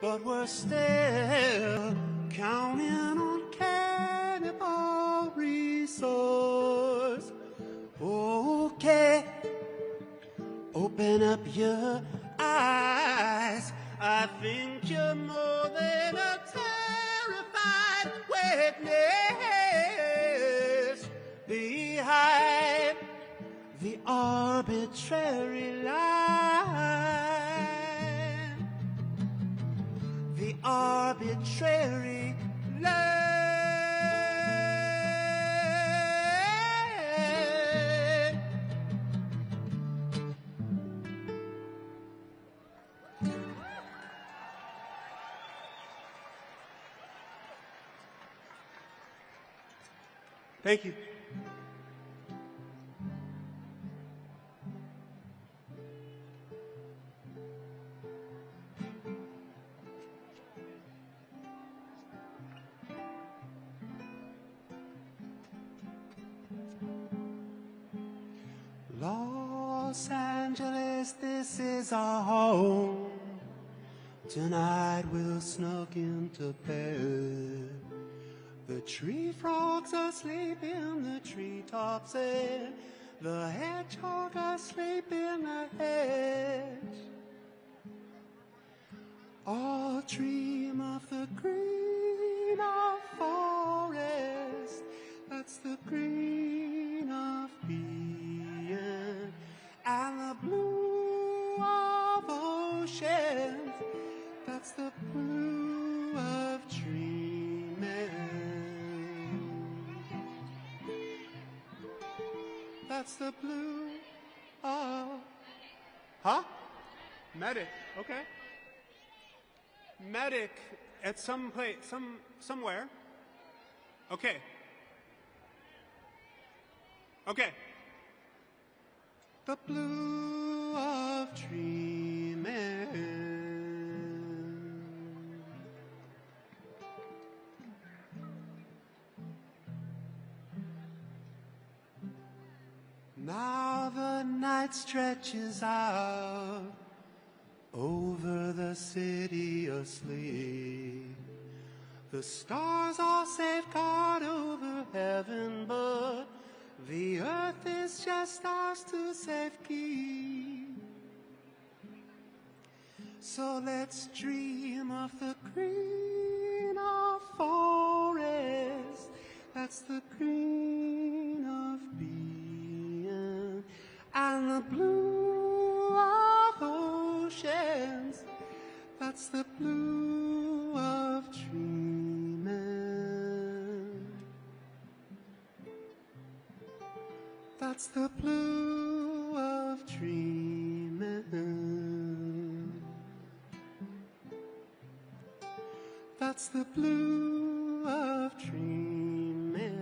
But we're still counting on cannibal resource. Okay, open up your eyes. I think you're more than a terrified witness behind the arbitrary line. The arbitrary line. Thank you. Los Angeles, this is our home. Tonight we'll snuck into bed. The tree frogs are asleep in the treetops, and the hedgehog asleep in the hedge. All dream of the green of forest. That's the green of being, and the blue of oceans. That's the blue of dreaming. That's the blue of... Huh? Medic, okay. Medic at some place, somewhere. Okay. Okay. The blue of dreaming. Now the night stretches out over the city asleep. The stars are safeguard over heaven, but the earth is just ours to safekeep. So let's dream of the green of forest. That's the green of being, and the blue of oceans. That's the blue of dreaming. That's the blue of dreaming. That's the blue of dreaming.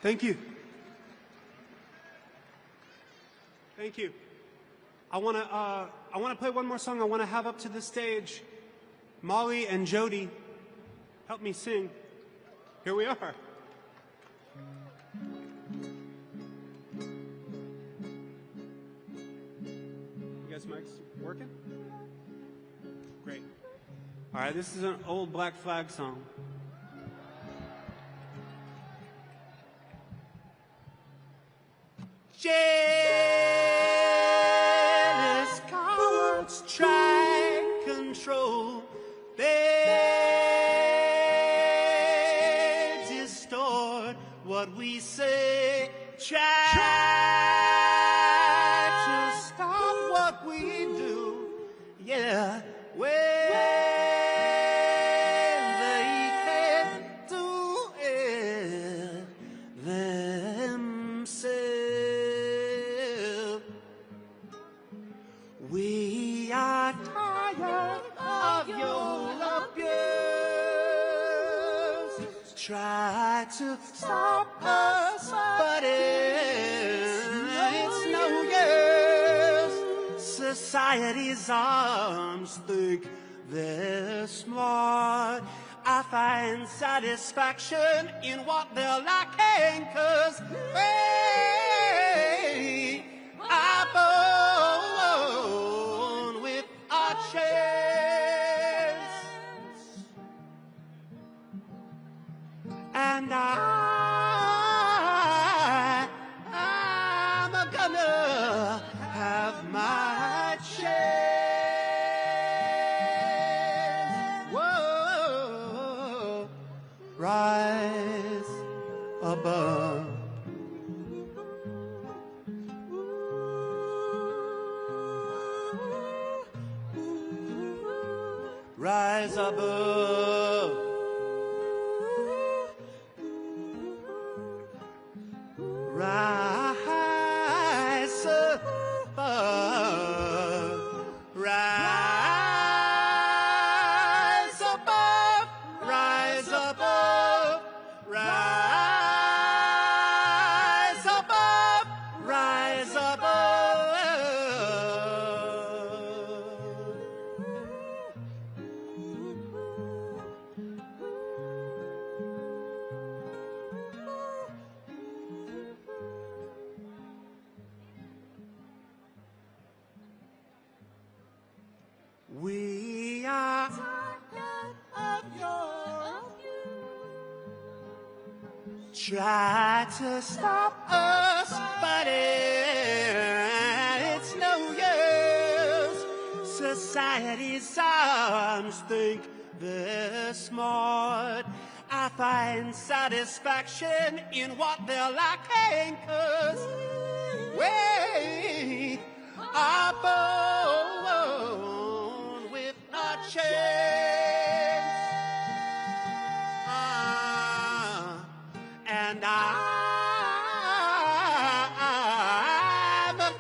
Thank you. Thank you. I want to play one more song. I want to have up to the stage Molly and Jody. Help me sing. Here we are. You guys' mics working? Great. All right, this is an old Black Flag song. Jealous cowards try control. They distort what we say. Try to stop what we do. Yeah, when they can't do it themselves. We are tired of your abuse. Try to stop us, but it's no use. Society's arms think they're smart. I I find satisfaction in what they're lacking, 'cause we are born with our chains. And I'm gonna have my chance. Whoa, rise above. Rise above. Rise above. Rise above. Rise above. Rise above. Rise above. We are tired of your try to stop us, but it's no use. Society's arms think they're smart. I find satisfaction in what they're lacking, 'cause we are born with our chains. And I'm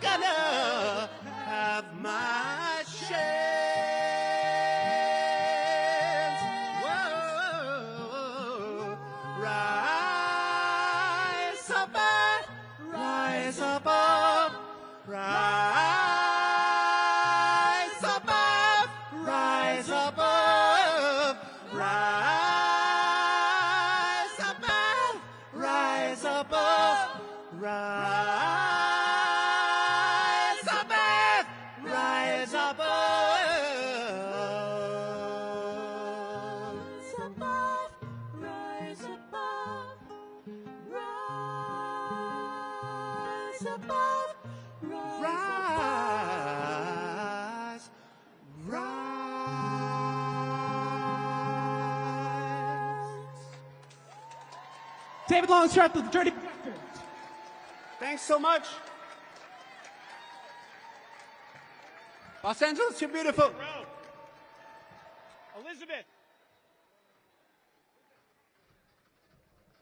gonna have my chance. Whoa, rise above, rise above, rise above, rise above, rise above, rise above, rise above, rise above, rise above, rise above, rise, rise. David Longstrap with the Dirty Bastards. Thanks so much. Los Angeles, you're beautiful. Elizabeth.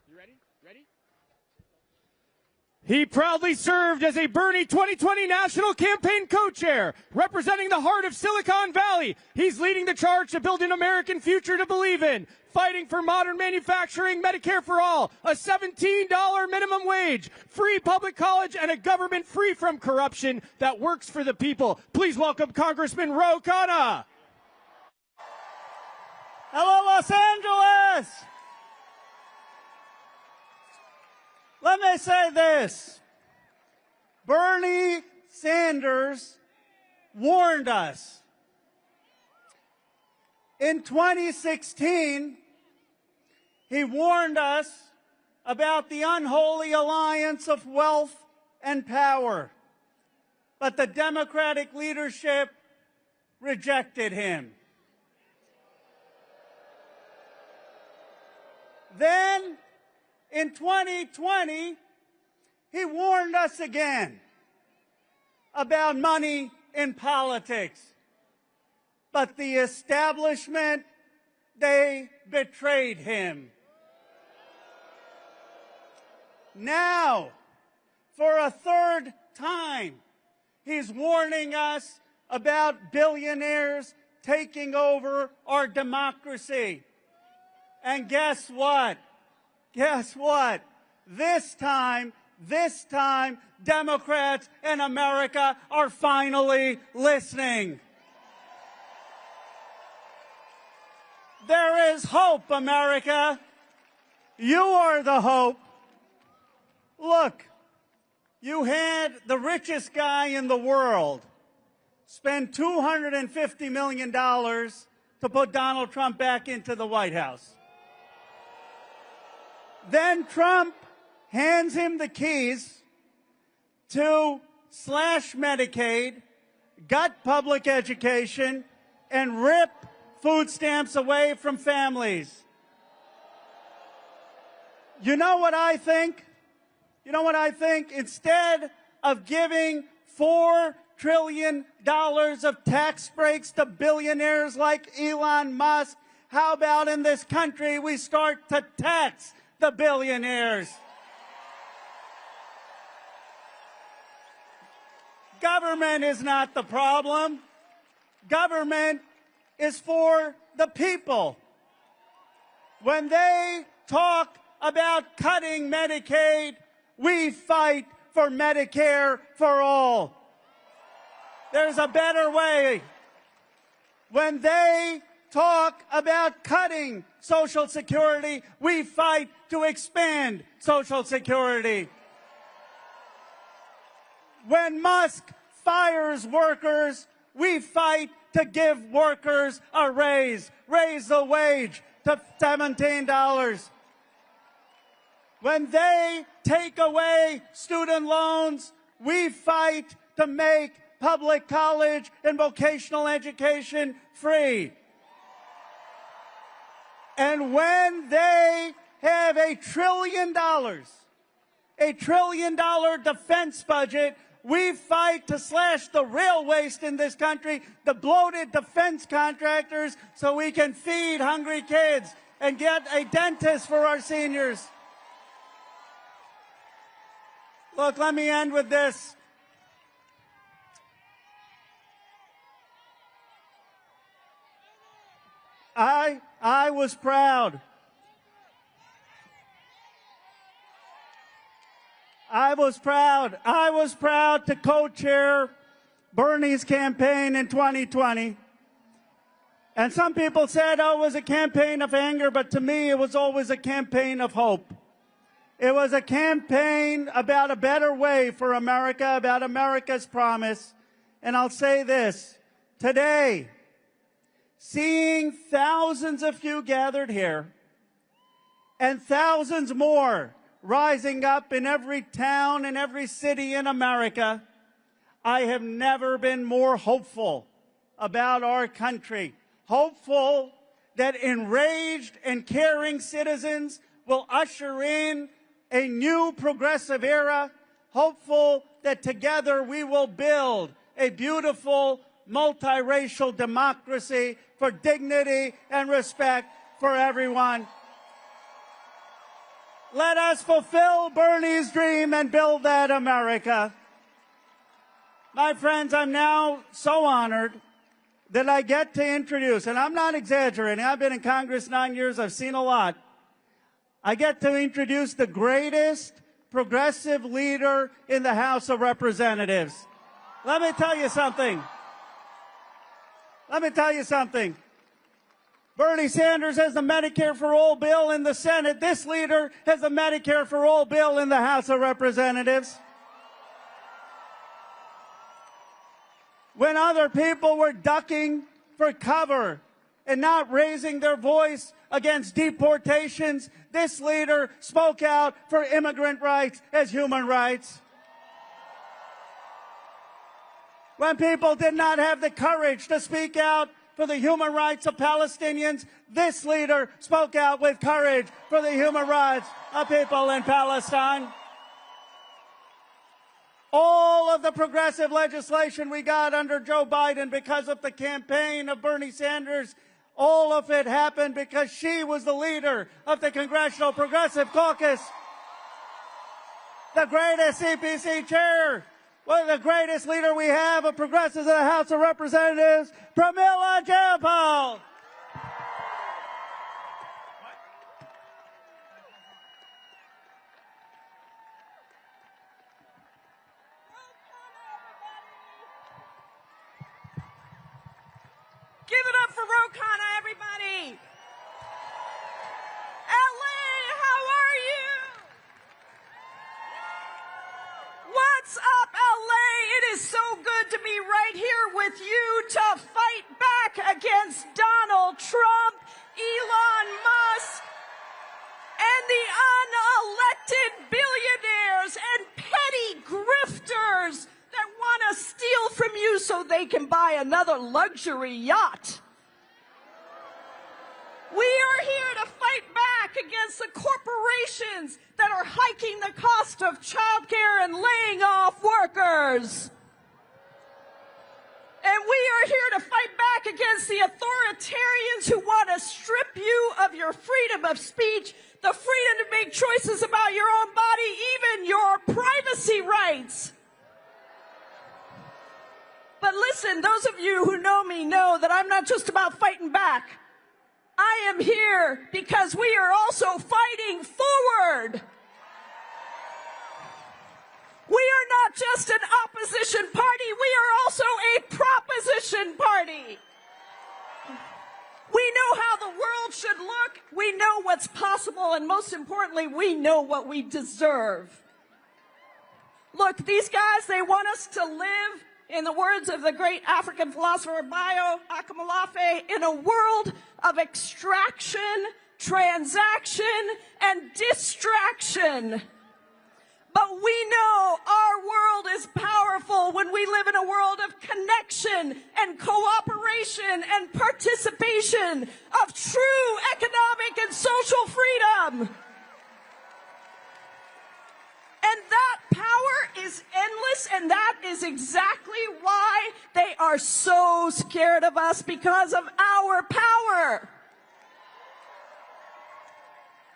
You ready? Ready? He proudly served as a Bernie 2020 National Campaign co-chair, representing the heart of Silicon Valley. He's leading the charge to build an American future to believe in, fighting for modern manufacturing, Medicare for all, a $17 minimum wage, free public college, and a government free from corruption that works for the people. Please welcome Congressman Ro Khanna. Hello, Los Angeles! Let me say this. Bernie Sanders warned us. In 2016, he warned us about the unholy alliance of wealth and power. But the Democratic leadership rejected him. Then, in 2020, he warned us again about money in politics. But the establishment, they betrayed him. Now, for a third time, he's warning us about billionaires taking over our democracy. And guess what? Guess what? This time, Democrats in America are finally listening. There is hope, America. You are the hope. Look, you had the richest guy in the world spend $250 million to put Donald Trump back into the White House. Then Trump hands him the keys to slash Medicaid, gut public education, and rip food stamps away from families. You know what I think? You know what I think? Instead of giving $4 trillion of tax breaks to billionaires like Elon Musk, how about in this country we start to tax the billionaires? Government is not the problem. Government is for the people. When they talk about cutting Medicaid, we fight for Medicare for all. There's a better way. When they talk about cutting Social Security, we fight to expand Social Security. When Musk fires workers, we fight to give workers a raise the wage to $17. When they take away student loans, we fight to make public college and vocational education free. And when they have $1 trillion defense budget, we fight to slash the real waste in this country, the bloated defense contractors, so we can feed hungry kids and get a dentist for our seniors. Look, let me end with this. I was proud. I was proud to co-chair Bernie's campaign in 2020. And some people said, oh, it was a campaign of anger, but to me, it was always a campaign of hope. It was a campaign about a better way for America, about America's promise. And I'll say this, today, seeing thousands of you gathered here and thousands more rising up in every town and every city in America, I have never been more hopeful about our country. Hopeful that enraged and caring citizens will usher in a new progressive era. Hopeful that together we will build a beautiful multiracial democracy for dignity and respect for everyone. Let us fulfill Bernie's dream and build that America. My friends, I'm now so honored that I get to introduce, and I'm not exaggerating, I've been in Congress 9 years, I've seen a lot. I get to introduce the greatest progressive leader in the House of Representatives. Let me tell you something. Bernie Sanders has the Medicare for All bill in the Senate. This leader has the Medicare for All bill in the House of Representatives. When other people were ducking for cover and not raising their voice against deportations, this leader spoke out for immigrant rights as human rights. When people did not have the courage to speak out for the human rights of Palestinians, this leader spoke out with courage for the human rights of people in Palestine. All of the progressive legislation we got under Joe Biden because of the campaign of Bernie Sanders, all of it happened because she was the leader of the Congressional Progressive Caucus. The greatest CPC chair, one of the greatest leader we have of progressives in the House of Representatives, Pramila Jayapal. Give it up for Ro Khanna, everybody! What's up, LA? It is so good to be right here with you to fight back against Donald Trump, Elon Musk, and the unelected billionaires and petty grifters that want to steal from you so they can buy another luxury yacht. We are here to fight back against the corporations that are hiking the cost of childcare and laying off workers. And we are here to fight back against the authoritarians who want to strip you of your freedom of speech, the freedom to make choices about your own body, even your privacy rights. But listen, those of you who know me know that I'm not just about fighting back. I am here because we are also fighting forward. We are not just an opposition party, we are also a proposition party. We know how the world should look, we know what's possible, and most importantly, we know what we deserve. Look, these guys, they want us to live, in the words of the great African philosopher Bayo Akamalafe, in a world of extraction, transaction, and distraction. But we know our world is powerful when we live in a world of connection and cooperation and participation, of true economic and social freedom. And that power is endless, and that is exactly why they are so scared of us, because of our power.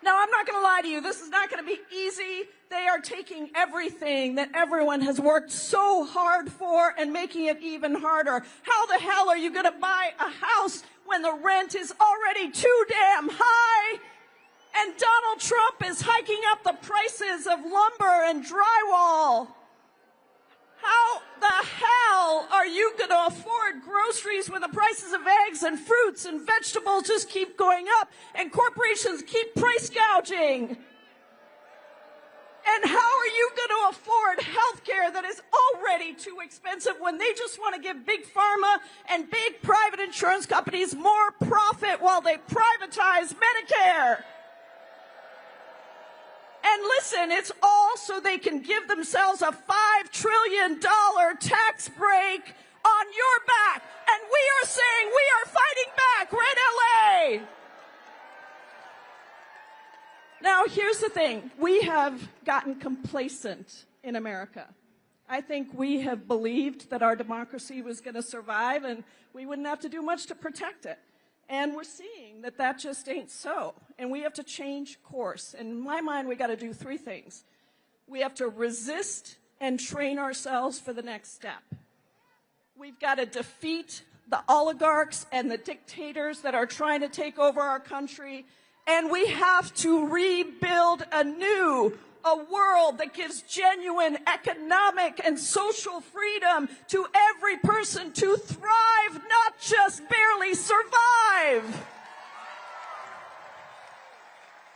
Now, I'm not going to lie to you. This is not going to be easy. They are taking everything that everyone has worked so hard for and making it even harder. How the hell are you going to buy a house when the rent is already too damn high? And Donald Trump is hiking up the prices of lumber and drywall. How the hell are you going to afford groceries when the prices of eggs and fruits and vegetables just keep going up and corporations keep price gouging? And how are you going to afford health care that is already too expensive when they just want to give big pharma and big private insurance companies more profit while they privatize Medicare? And listen, it's all so they can give themselves a $5 trillion tax break on your back. And we are saying we are fighting back, Red LA. Now, here's the thing. We have gotten complacent in America. I think we have believed that our democracy was going to survive and we wouldn't have to do much to protect it. And we're seeing that that just ain't so. And we have to change course. In my mind, we got to do three things. We have to resist and train ourselves for the next step. We've got to defeat the oligarchs and the dictators that are trying to take over our country. And we have to rebuild anew a world that gives genuine economic and social freedom to every person to thrive, not just barely survive.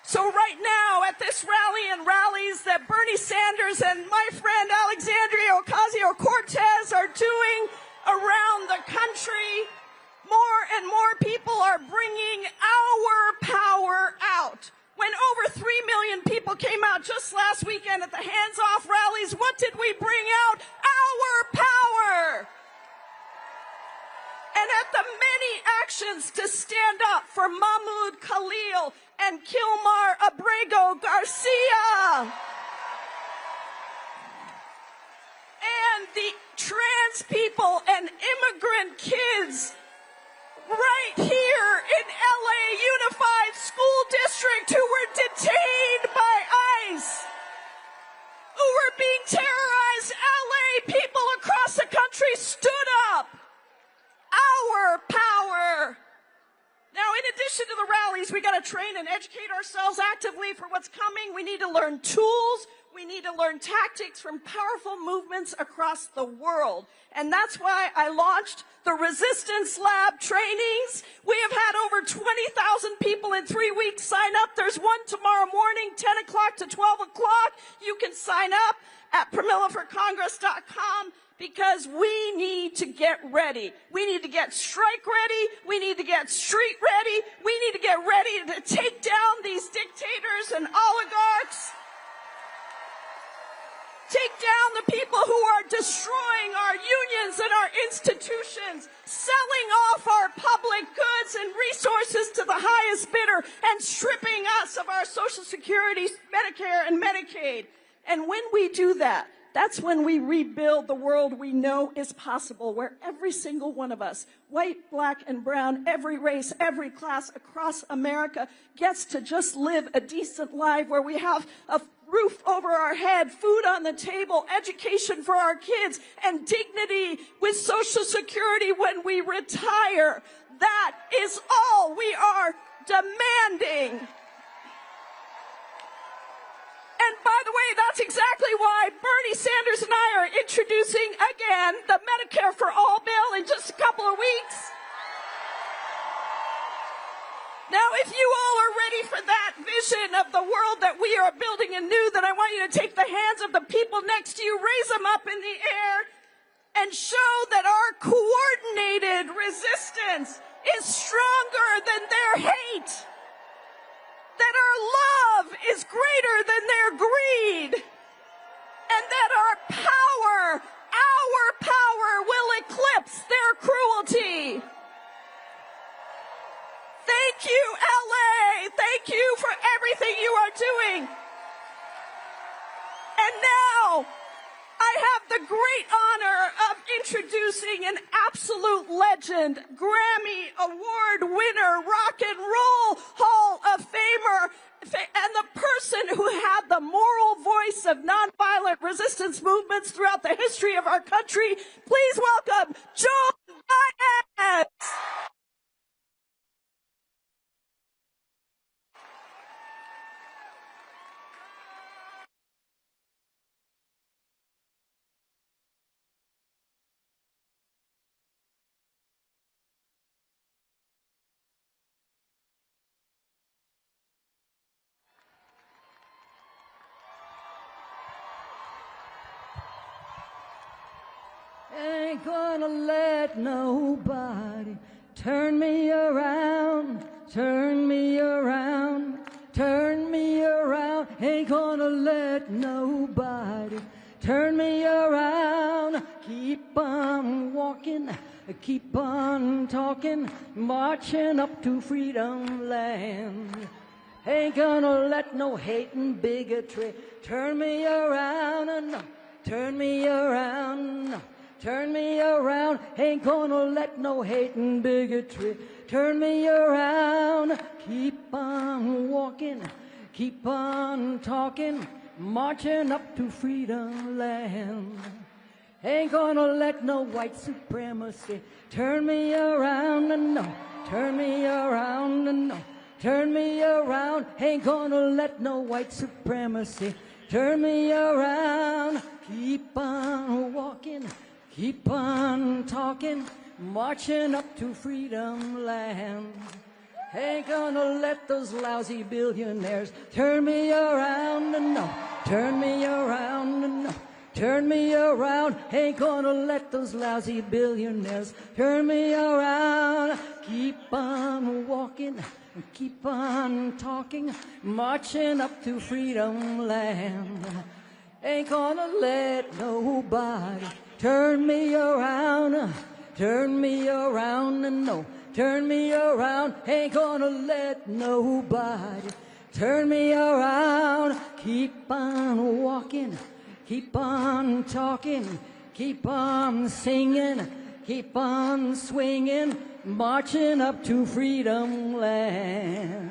So right now at this rally and rallies that Bernie Sanders and my friend Alexandria Ocasio-Cortez are doing around the country, more and more people are bringing our power out. When over 3 million people came out just last weekend at the hands-off rallies, what did we bring out? Our power! And at the many actions to stand up for Mahmoud Khalil and Kilmar Abrego Garcia, and the trans people and immigrant kids right here in LA Unified School District who were detained by ICE, who were being terrorized, LA people across the country stood up. Our power. Now, in addition to the rallies, we got to train and educate ourselves actively for what's coming. We need to learn tools. We need to learn tactics from powerful movements across the world. And that's why I launched the Resistance Lab trainings. We have had over 20,000 people in 3 weeks sign up. There's one tomorrow morning, 10 o'clock to 12 o'clock. You can sign up at PramilaForCongress.com because we need to get ready. We need to get strike ready. We need to get street ready. We need to get ready to take down these dictators and oligarchs. Take down the people who are destroying our unions and our institutions, selling off our public goods and resources to the highest bidder, and stripping us of our Social Security, Medicare, and Medicaid. And when we do that, that's when we rebuild the world we know is possible, where every single one of us, white, black, and brown, every race, every class across America, gets to just live a decent life, where we have a roof over our head, food on the table, education for our kids, and dignity with Social Security when we retire. That is all we are demanding. And by the way, that's exactly why Bernie Sanders and I are introducing again the Medicare for All bill in just a couple of weeks. Now, if you all are ready for that vision of the world that we are building anew, then I want you to take the hands of the people next to you, raise them up in the air, and show that our coordinated resistance is stronger than their hate, that our love is greater than their greed, and that our power will eclipse their cruelty. Thank you, LA. Thank you for everything you are doing. And now, I have the great honor of introducing an absolute legend, Grammy Award winner, Rock and Roll Hall of Famer, and the person who had the moral voice of nonviolent resistance movements throughout the history of our country. Please welcome Joan Baez. Ain't gonna let nobody turn me around, turn me around, turn me around. Ain't gonna let nobody turn me around. Keep on walking, keep on talking, marching up to freedom land. Ain't gonna let no hate and bigotry turn me around, no, turn me around, no. Turn me around, ain't gonna let no hate and bigotry turn me around. Keep on walking, keep on talking, marching up to freedom land. Ain't gonna let no white supremacy turn me around, no, turn me around, no, turn me around. Ain't gonna let no white supremacy turn me around. Keep on walking, keep on talking, marching up to freedom land. Ain't gonna let those lousy billionaires turn me around, no, turn me around, no, turn me around. Ain't gonna let those lousy billionaires turn me around. Keep on walking, keep on talking, marching up to freedom land. Ain't gonna let nobody turn me around, turn me around, no, turn me around. Ain't gonna let nobody turn me around. Keep on walking, keep on talking, keep on singing, keep on swinging, marching up to freedom land.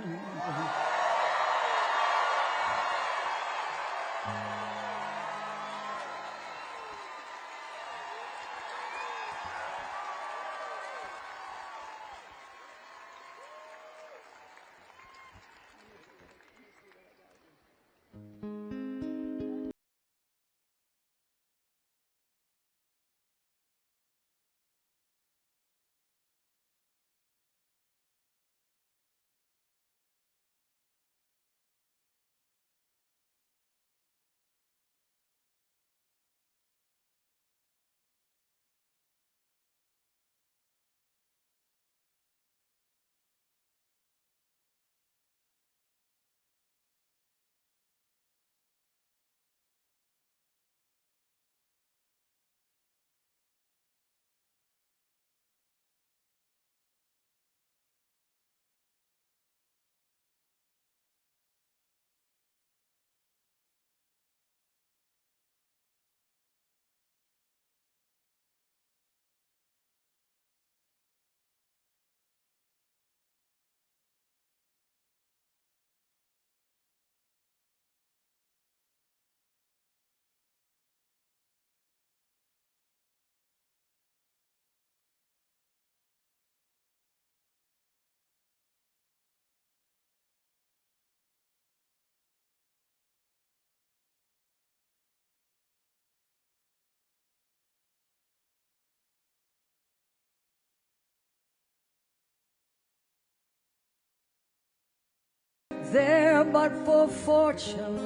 there but for fortune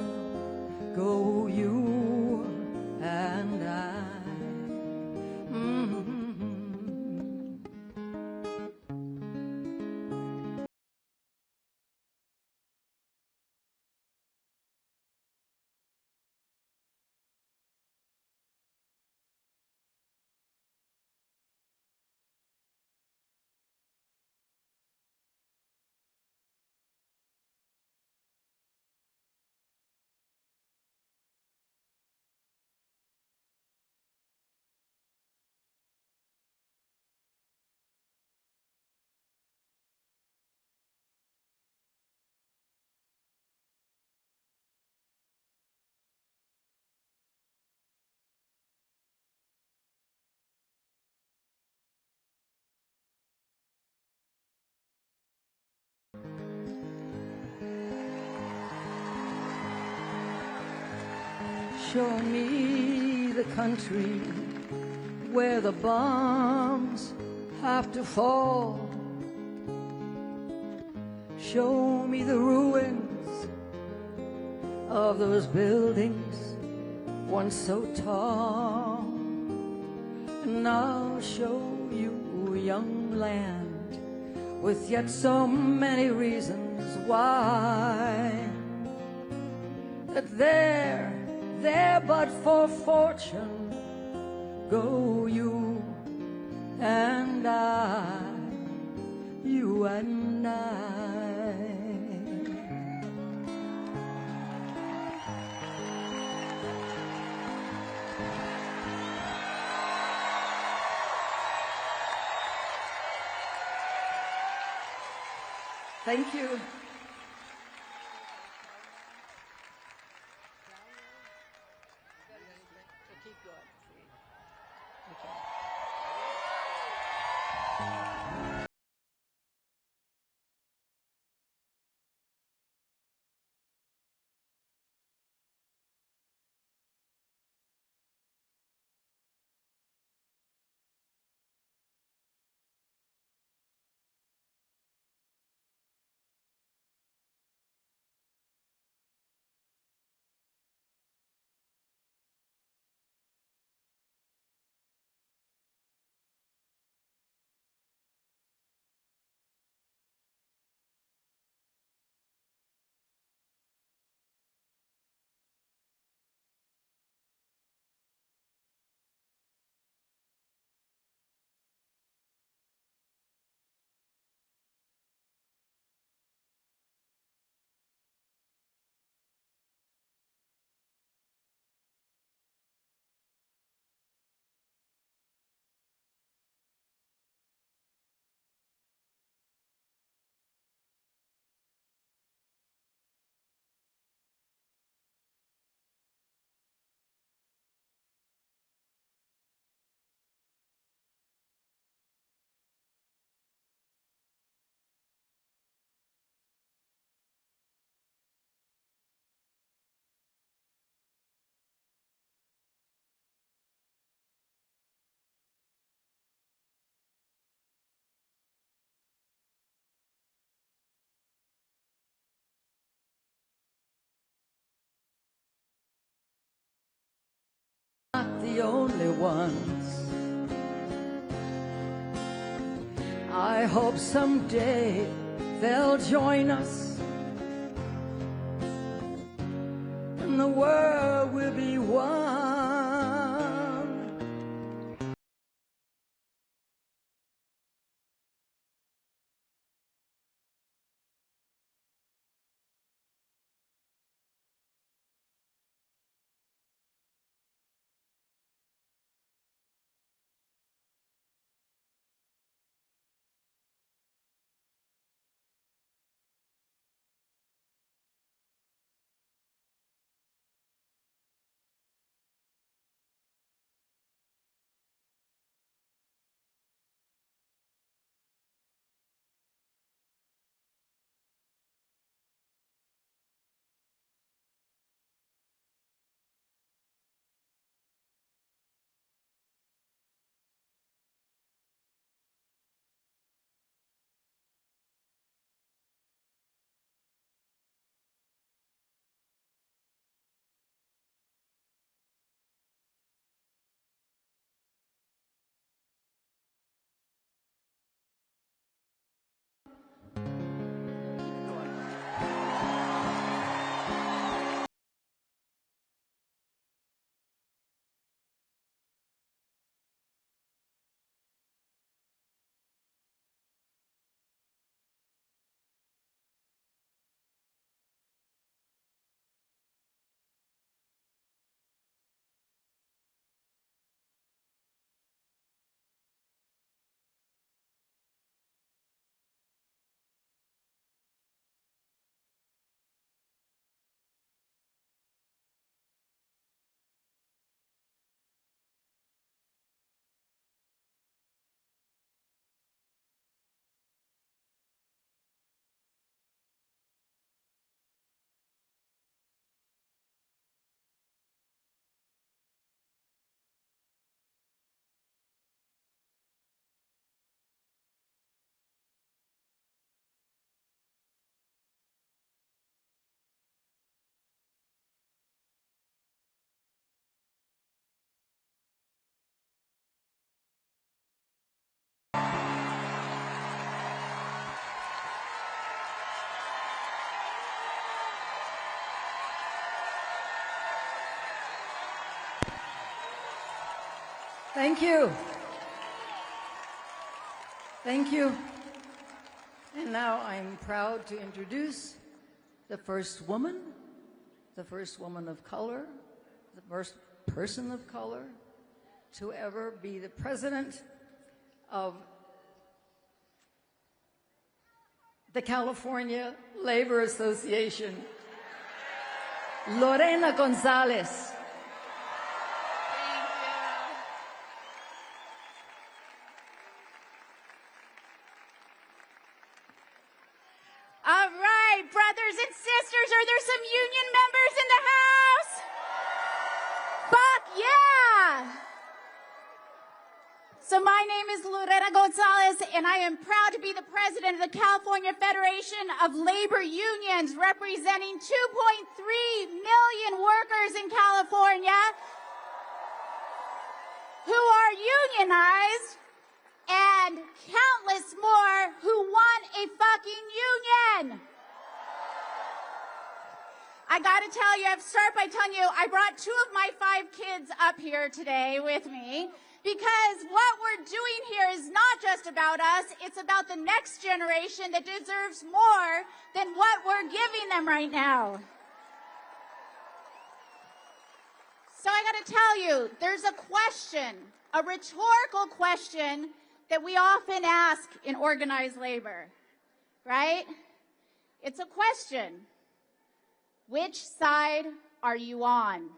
go you and I. Show me the country where the bombs have to fall. Show me the ruins of those buildings once so tall. And I'll show you, young land, with yet so many reasons why, that there but for fortune go you and I, you and I. Thank you. Not the only ones. I hope someday they'll join us and the world will be one. Thank you. Thank you. And now I'm proud to introduce the first woman of color, the first person of color to ever be the president of the California Labor Association, Lorena Gonzalez. All right, brothers and sisters, are there some union members in the house? Fuck yeah! So my name is Lorena Gonzalez, and I am proud to be the president of the California Federation of Labor Unions, representing 2.3 million workers in California who are unionized, and countless more who want a fucking union. I gotta tell you, I've started by telling you, I brought 2 of my 5 kids up here today with me, because what we're doing here is not just about us, it's about the next generation that deserves more than what we're giving them right now. So I gotta tell you, there's a question, a rhetorical question that we often ask in organized labor, right? It's a question. Which side are you on?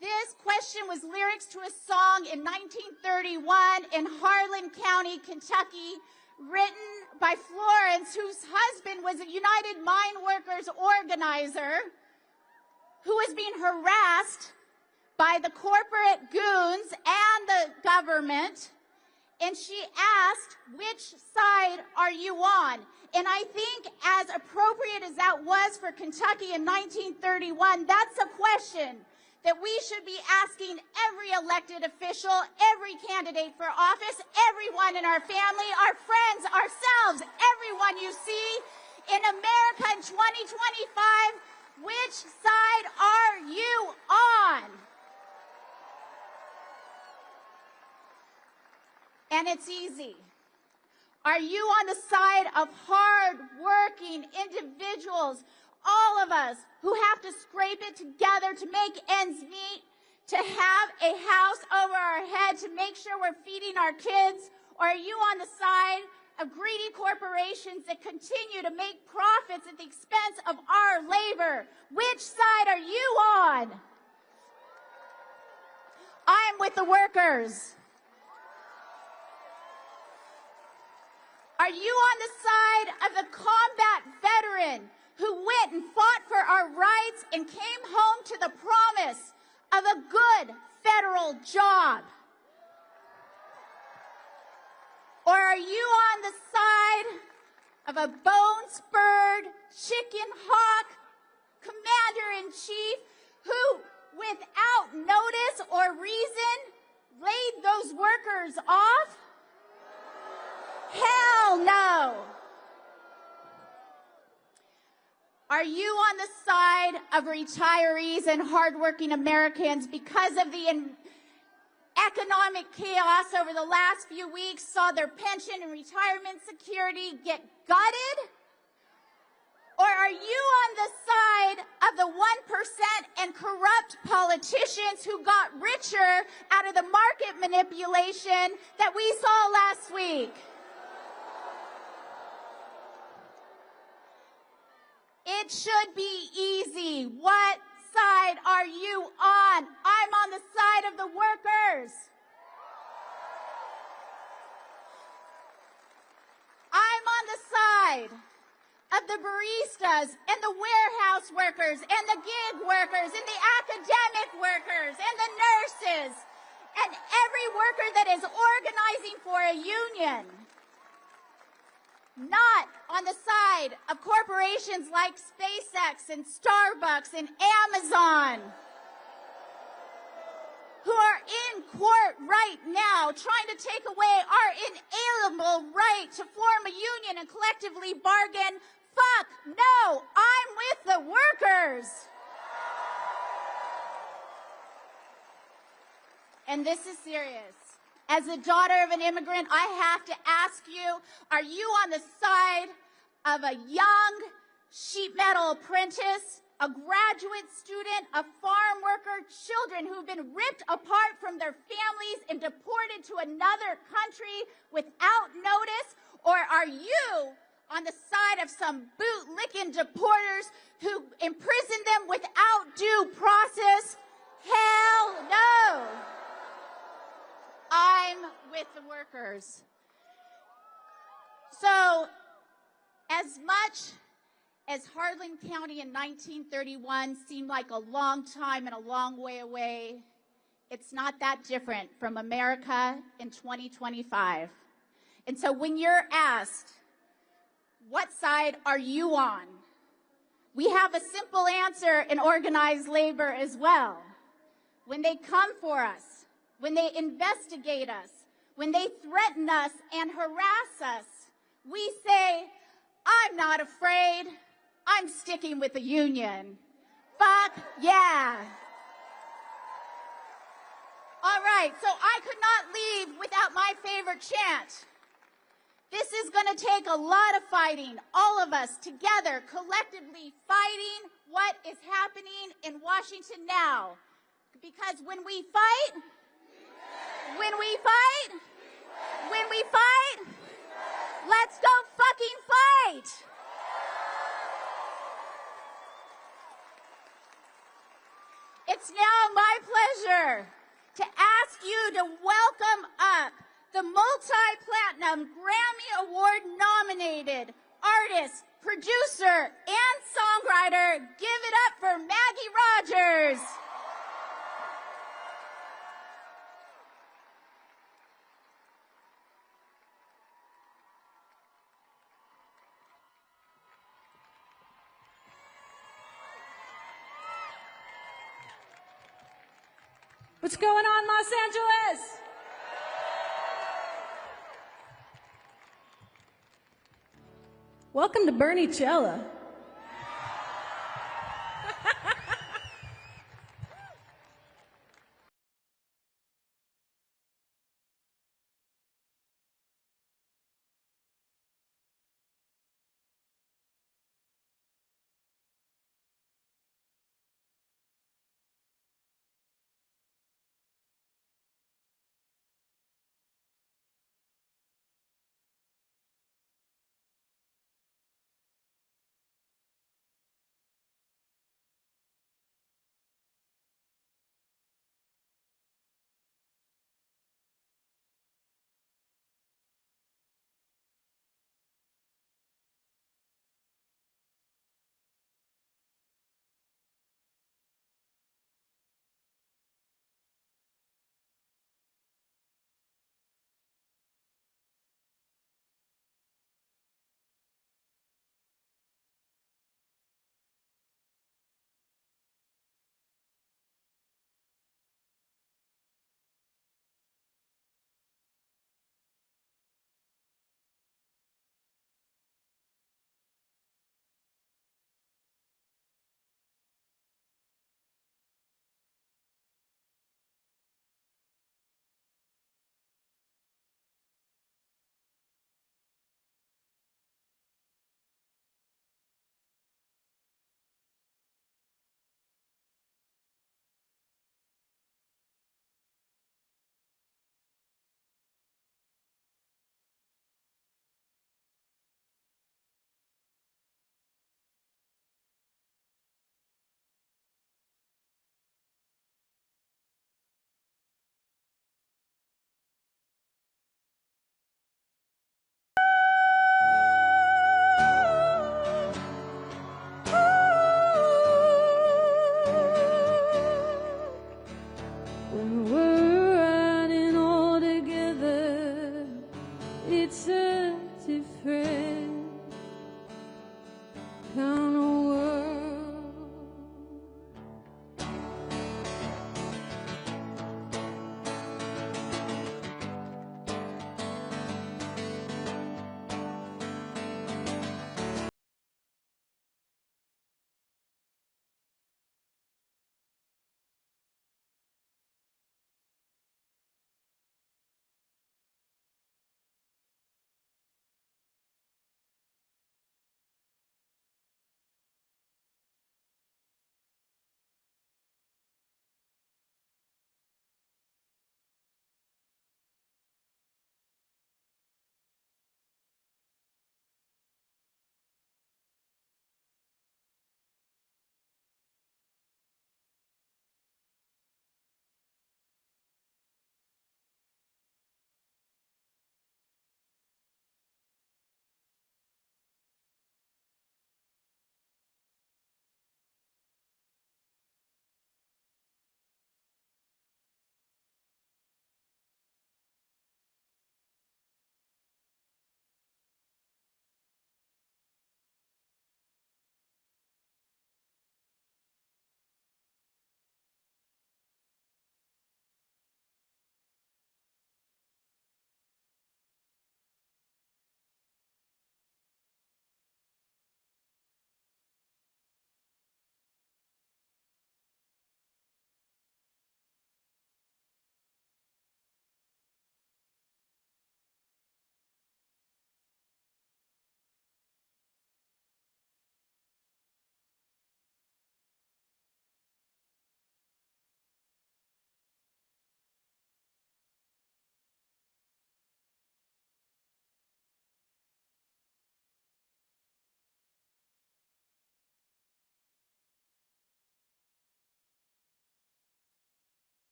This question was lyrics to a song in 1931 in Harlan County, Kentucky, written by Florence, whose husband was a United Mine Workers organizer who was being harassed by the corporate goons and the government. And she asked, which side are you on? And I think as appropriate as that was for Kentucky in 1931, that's a question that we should be asking every elected official, every candidate for office, everyone in our family, our friends, ourselves, everyone you see in America in 2025, which side are you on? And it's easy. Are you on the side of hard-working individuals, all of us who have to scrape it together to make ends meet, to have a house over our head, to make sure we're feeding our kids? Or are you on the side of greedy corporations that continue to make profits at the expense of our labor? Which side are you on? I'm with the workers. Are you on the side of the combat veteran who went and fought for our rights and came home to the promise of a good federal job? Or are you on the side of a bone-spurred chicken hawk commander-in-chief who, without notice or reason, laid those workers off? Hell no! Are you on the side of retirees and hardworking Americans because of the economic chaos over the last few weeks, saw their pension and retirement security get gutted? Or are you on the side of the 1% and corrupt politicians who got richer out of the market manipulation that we saw last week? It should be easy. What side are you on? I'm on the side of the workers. I'm on the side of the baristas and the warehouse workers and the gig workers and the academic workers and the nurses and every worker that is organizing for a union. Not on the side of corporations like SpaceX and Starbucks and Amazon, who are in court right now trying to take away our inalienable right to form a union and collectively bargain. Fuck no, I'm with the workers. and this is serious. As the daughter of an immigrant, I have to ask you, are you on the side of a young sheet metal apprentice, a graduate student, a farm worker, children who've been ripped apart from their families and deported to another country without notice? Or are you on the side of some bootlicking deporters who imprison them without due process? Hell no! I'm with the workers. So, as much as Hardin County in 1931 seemed like a long time and a long way away, it's not that different from America in 2025. And so when you're asked, what side are you on? We have a simple answer in organized labor as well. When they come for us, when they investigate us, when they threaten us and harass us, we say, I'm not afraid. I'm sticking with the union. Fuck yeah. All right, so I could not leave without my favorite chant. This is going to take a lot of fighting, all of us together, collectively fighting what is happening in Washington now. Because when we fight, let's go fucking fight! It's now my pleasure to ask you to welcome up the multi-platinum Grammy Award nominated artist, producer, and songwriter. Give it up for Maggie Rogers. What's going on, Los Angeles? Welcome to Bernie Cella.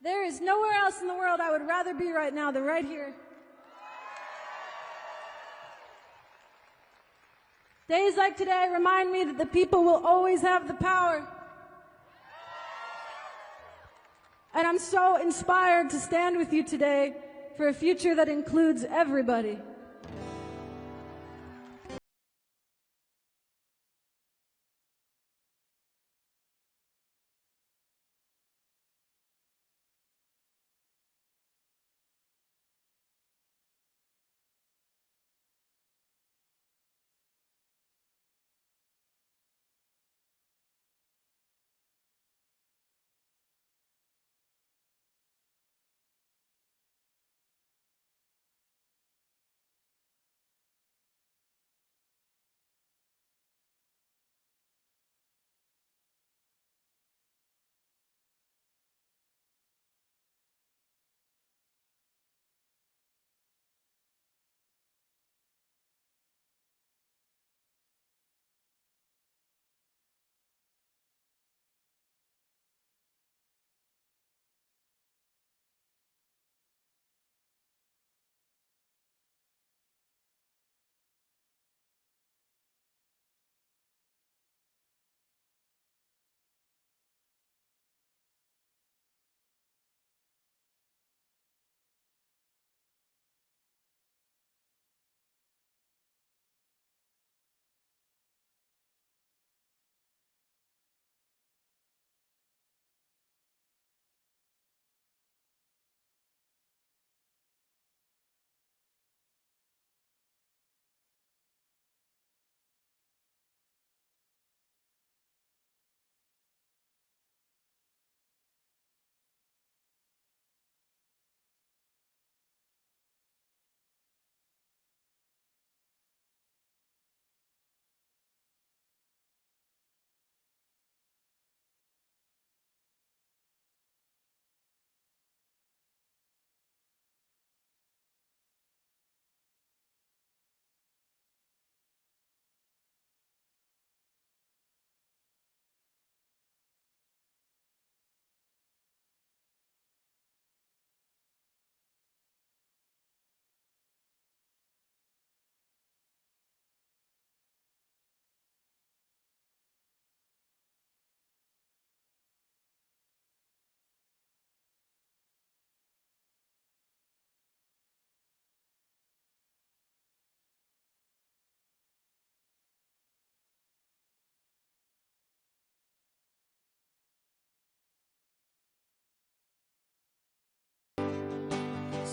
There is nowhere else in the world I would rather be right now than right here. Days like today remind me that the people will always have the power. And I'm so inspired to stand with you today for a future that includes everybody.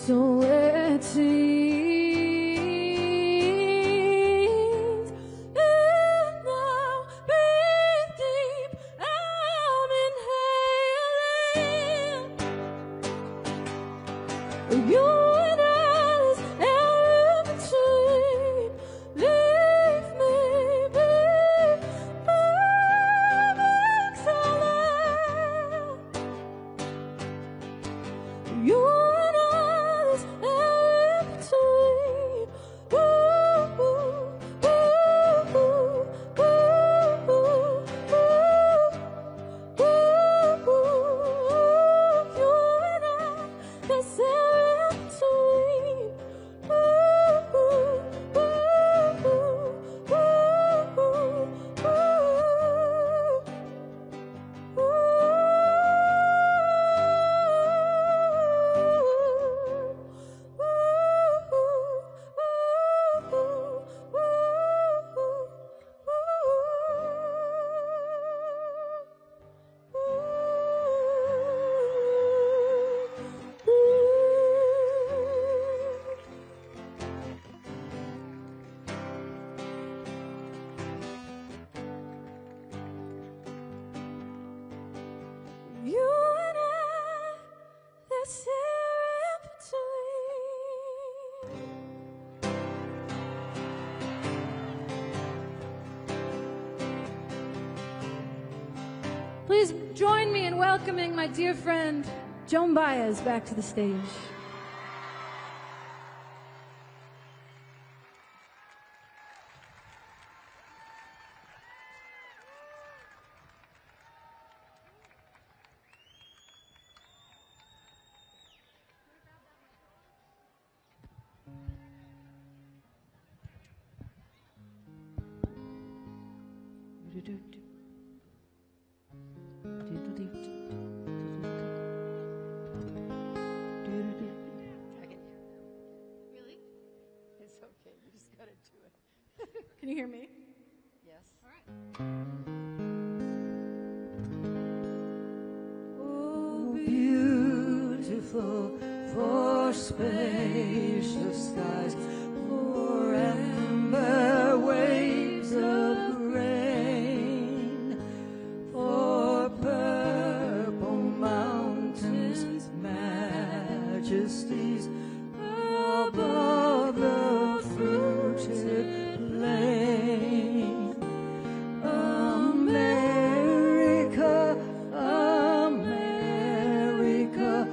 So it seems, and now breathe deep, I'm inhaling. You and I, this air in between, leave me be, breathing so loud. You Please join me in welcoming my dear friend, Joan Baez, back to the stage. Really? It's okay. You just got to do it. Can you hear me? Yes. All right. Oh, beautiful for spacious skies, for amber waves of grain, for purple mountains, majesties above the fruited plain. America, America,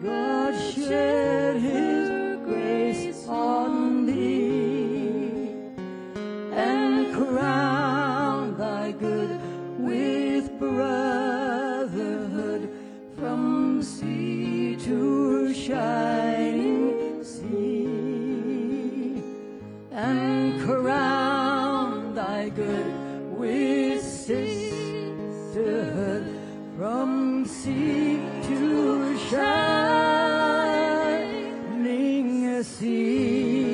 God shed His grace on thee, and crown thy good with brotherhood from sea to shining sea, and crown thy good with sisterhood from sea to shining sea.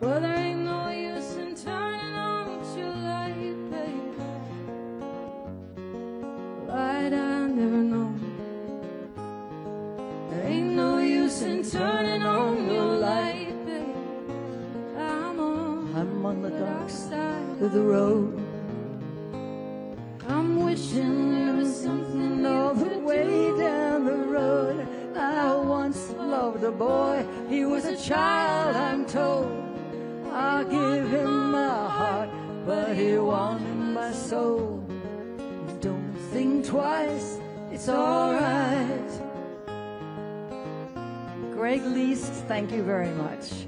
Well, there ain't no use in turning on your light, baby. Light I never known. There ain't no use in turning on your light, baby. I'm on the dark side of the road. I'm wishing there was something all the way down the road. I once loved a boy, he was a child, I'm told. I'll give him my heart, but he wanted my soul. Don't think twice, it's alright. Greg Least, thank you very much.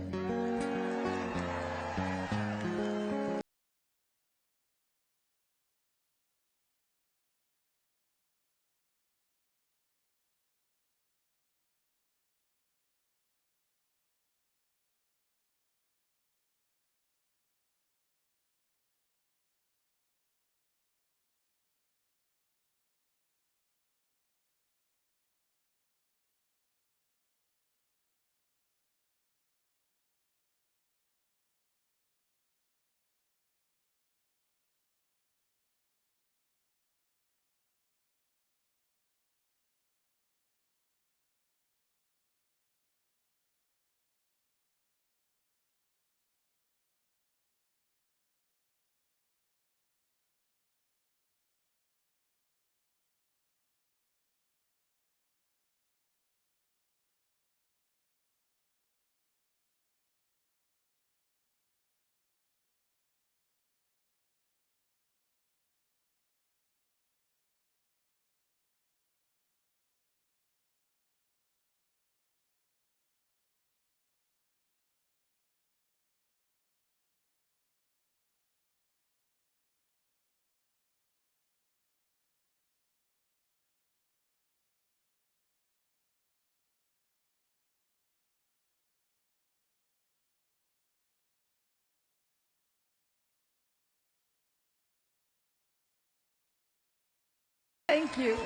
Thank you.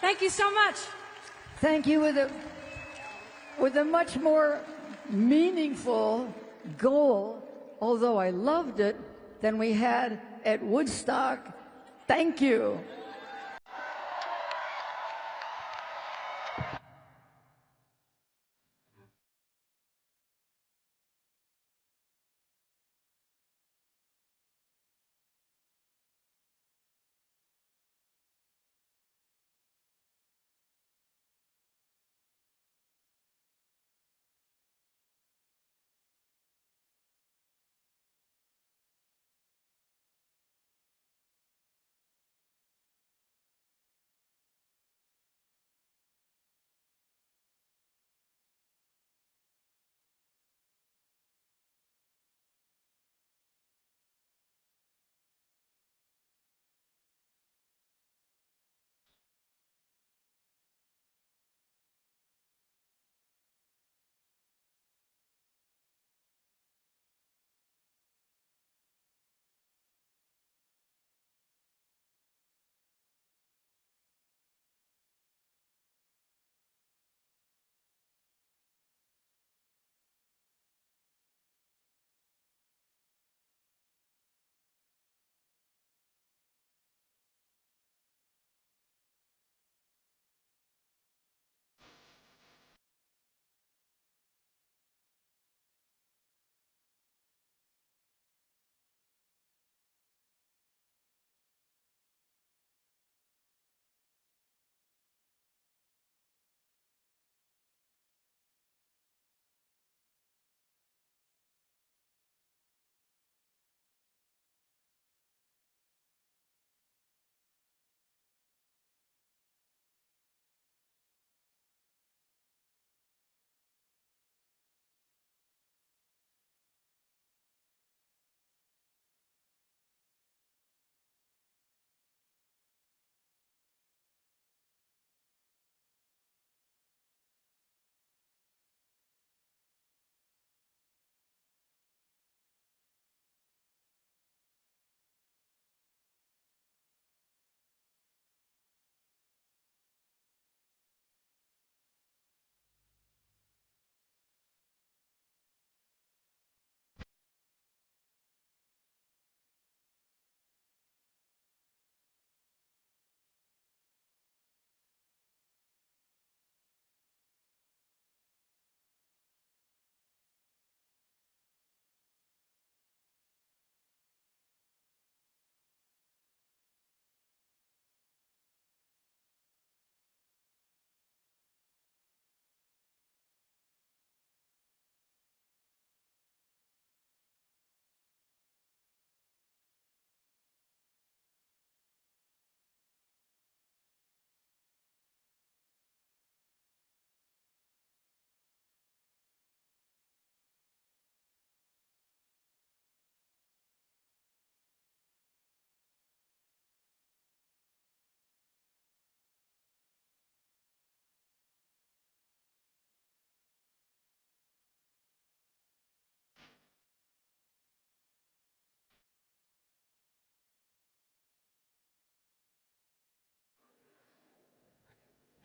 Thank you so much. Thank you with a much more meaningful goal, although I loved it, than we had at Woodstock. Thank you.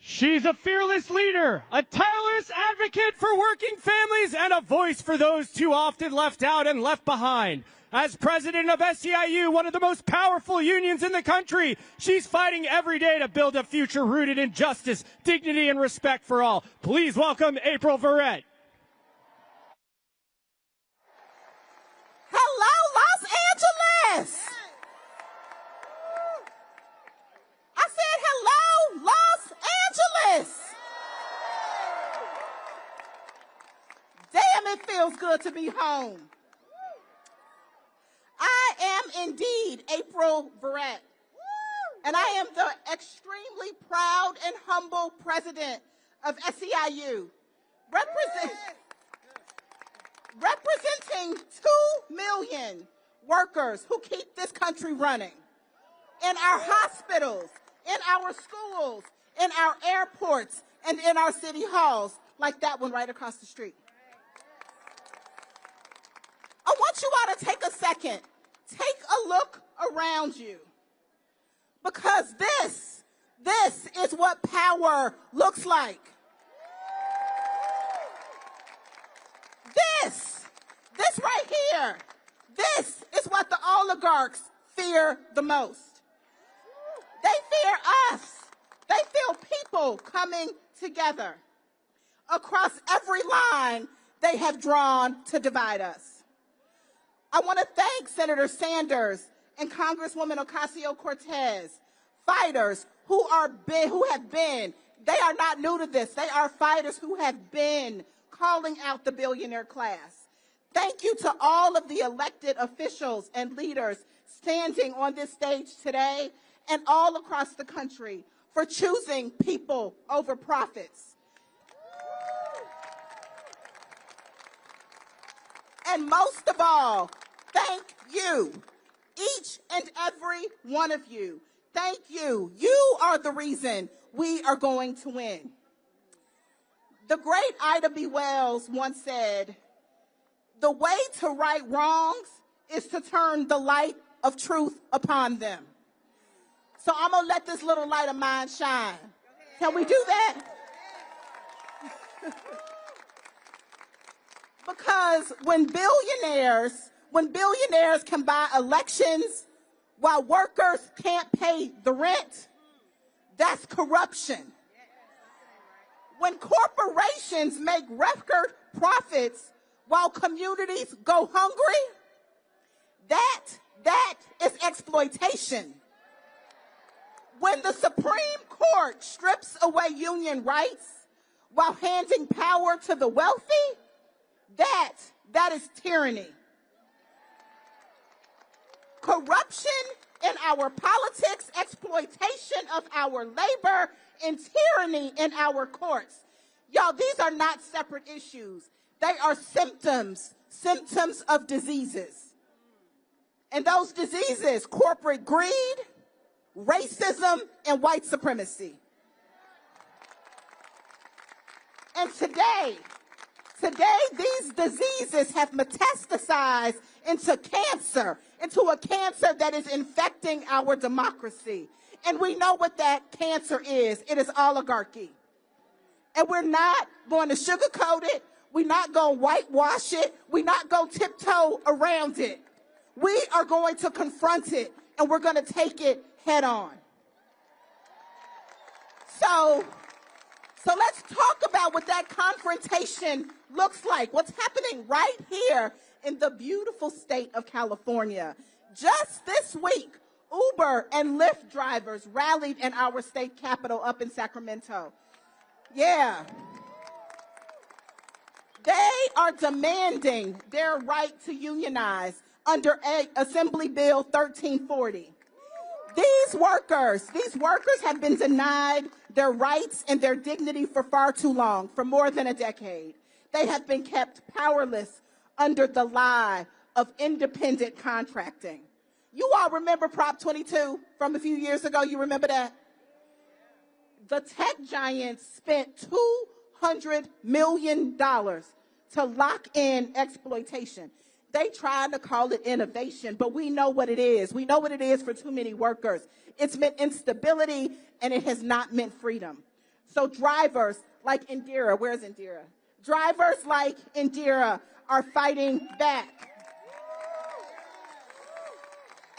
She's a fearless leader, a tireless advocate for working families, and a voice for those too often left out and left behind. As president of SEIU, one of the most powerful unions in the country, she's fighting every day to build a future rooted in justice, dignity, and respect for all. Please welcome April Verrett. Hello, Los Angeles! I said hello, Los Angeles! Damn, it feels good to be home. I am indeed April Verrett, and I am the extremely proud and humble president of SEIU, representing 2 million workers who keep this country running in our hospitals, in our schools, in our airports, and in our city halls, like that one right across the street. I want you all to take a second, take a look around you, because this is what power looks like. This right here, this is what the oligarchs fear the most. They fear us. They feel people coming together across every line they have drawn to divide us. I want to thank Senator Sanders and Congresswoman Ocasio-Cortez, fighters who have been, they are not new to this, they are fighters who have been calling out the billionaire class. Thank you to all of the elected officials and leaders standing on this stage today and all across the country for choosing people over profits. And most of all, thank you, each and every one of you. Thank you. You are the reason we are going to win. The great Ida B. Wells once said, "The way to right wrongs is to turn the light of truth upon them." So I'm going to let this little light of mine shine. Can we do that? Because when billionaires can buy elections while workers can't pay the rent, that's corruption. When corporations make record profits while communities go hungry, that is exploitation. When the Supreme Court strips away union rights while handing power to the wealthy, that is tyranny. Corruption in our politics, exploitation of our labor, and tyranny in our courts. Y'all, these are not separate issues. They are symptoms of diseases. And those diseases, corporate greed, racism, and white supremacy. And today, these diseases have metastasized into cancer, into a cancer that is infecting our democracy. And we know what that cancer is. It is oligarchy. And we're not going to sugarcoat it. We're not going to whitewash it. We're not going to tiptoe around it. We are going to confront it, and we're going to take it head on. So let's talk about what that confrontation looks like. What's happening right here in the beautiful state of California. Just this week, Uber and Lyft drivers rallied in our state capitol up in Sacramento. Yeah. They are demanding their right to unionize under Assembly Bill 1340. These workers have been denied their rights and their dignity for far too long, for more than a decade. They have been kept powerless under the lie of independent contracting. You all remember Prop 22 from a few years ago? You remember that? The tech giants spent $200 million to lock in exploitation. They tried to call it innovation, but we know what it is. We know what it is for too many workers. It's meant instability, and it has not meant freedom. So drivers like Indira, where's Indira? Drivers like Indira are fighting back.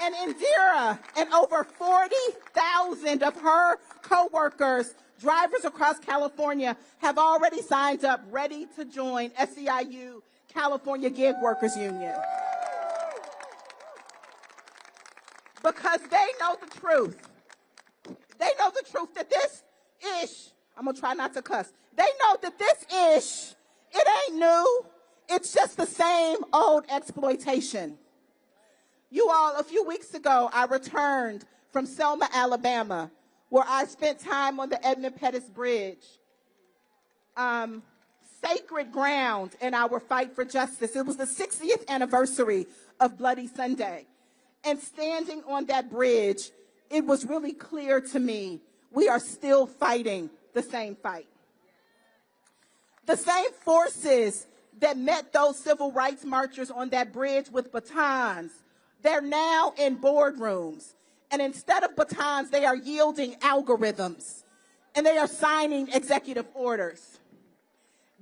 And Indira and over 40,000 of her co-workers, drivers across California, have already signed up, ready to join SEIU, California Gig Workers Union. Because they know the truth. They know the truth that this ish, I'm going to try not to cuss. They know that this ish, it ain't new. It's just the same old exploitation. You all, a few weeks ago, I returned from Selma, Alabama, where I spent time on the Edmund Pettus Bridge. Sacred ground in our fight for justice. It was the 60th anniversary of Bloody Sunday. And standing on that bridge, it was really clear to me we are still fighting the same fight. The same forces that met those civil rights marchers on that bridge with batons, they're now in boardrooms. And instead of batons, they are yielding algorithms. And they are signing executive orders.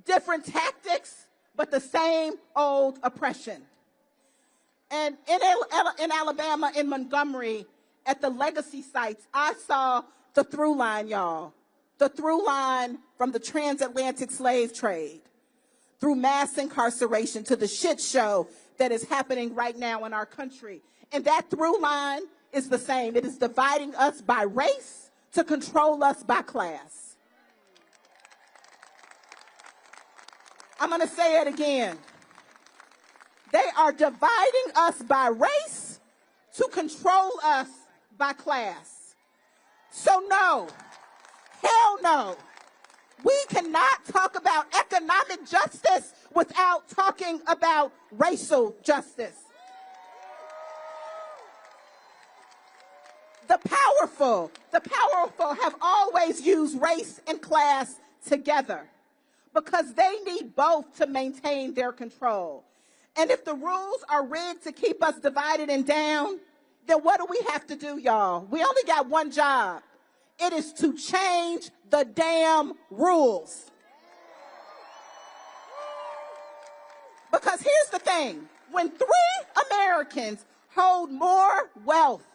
Different tactics, but the same old oppression. And in Alabama, in Montgomery, at the legacy sites, I saw the through line, y'all. The through line from the transatlantic slave trade through mass incarceration to the shit show that is happening right now in our country. And that through line is the same. It is dividing us by race to control us by class. I'm going to say it again. They are dividing us by race to control us by class. So no, hell no. We cannot talk about economic justice without talking about racial justice. The powerful have always used race and class together because they need both to maintain their control. And if the rules are rigged to keep us divided and down, then what do we have to do, y'all? We only got one job. It is to change the damn rules. Because here's the thing. When 3 Americans hold more wealth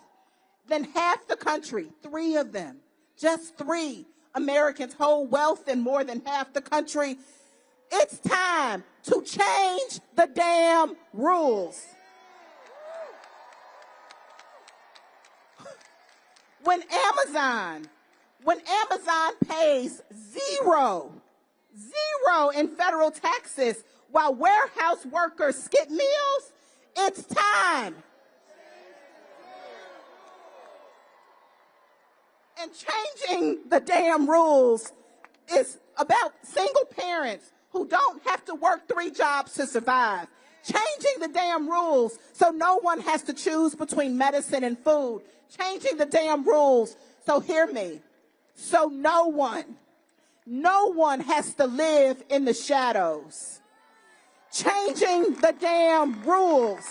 than half the country, 3 of them, just 3 Americans hold wealth than more than half the country, it's time to change the damn rules. When Amazon pays zero in federal taxes while warehouse workers skip meals, it's time. And changing the damn rules is about single parents who don't have to work 3 jobs to survive. Changing the damn rules so no one has to choose between medicine and food. Changing the damn rules, so hear me, so no one has to live in the shadows. Changing the damn rules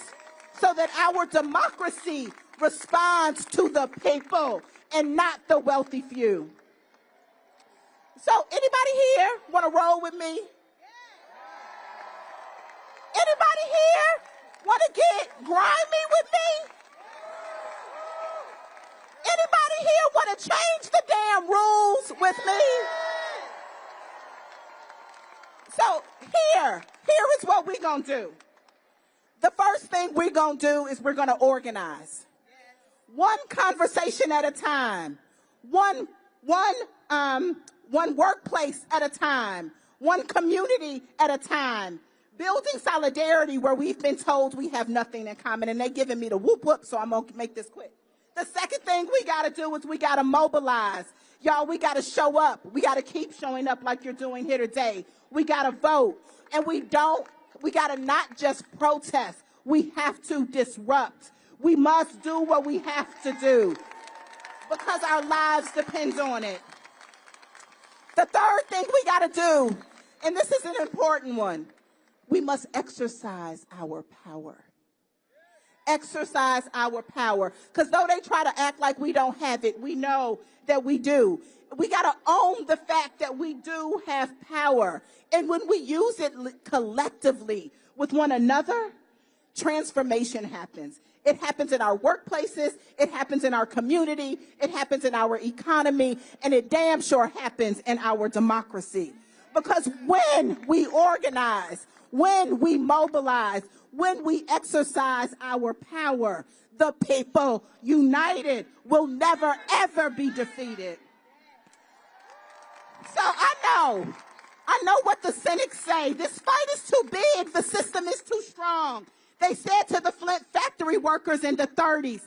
so that our democracy responds to the people and not the wealthy few. So anybody here want to roll with me? Anybody here want to get grimy with me? Anybody here want to change the damn rules with me? So here is what we're going to do. The first thing we're going to do is we're going to organize. One conversation at a time. One workplace at a time. One community at a time. Building solidarity where we've been told we have nothing in common, and they're giving me the whoop whoop, so I'm going to make this quick. The second thing we got to do is we got to mobilize. Y'all, we got to show up. We got to keep showing up like you're doing here today. We got to vote. And we got to not just protest. We have to disrupt. We must do what we have to do because our lives depend on it. The third thing we got to do, and this is an important one, we must exercise our power. Exercise our power. Because though they try to act like we don't have it, we know that we do. We got to own the fact that we do have power. And when we use it collectively with one another, transformation happens. It happens in our workplaces, it happens in our community, it happens in our economy, and it damn sure happens in our democracy. Because when we organize, when we mobilize, when we exercise our power, the people united will never, ever be defeated. So I know what the cynics say. This fight is too big. The system is too strong. They said to the Flint factory workers in the 30s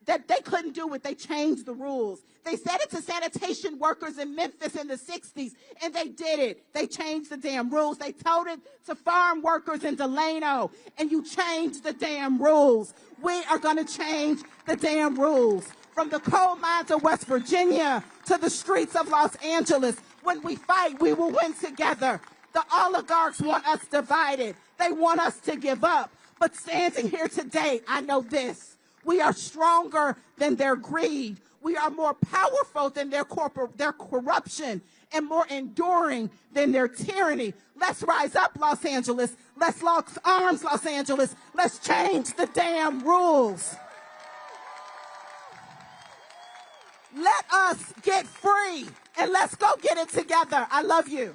that they couldn't do it. They changed the rules. They said it to sanitation workers in Memphis in the 60s, and they did it. They changed the damn rules. They told it to farm workers in Delano, and you changed the damn rules. We are going to change the damn rules. From the coal mines of West Virginia to the streets of Los Angeles, when we fight, we will win together. The oligarchs want us divided. They want us to give up. But standing here today, I know this. We are stronger than their greed. We are more powerful than their corruption, and more enduring than their tyranny. Let's rise up, Los Angeles. Let's lock arms, Los Angeles. Let's change the damn rules. Let us get free, and let's go get it together. I love you.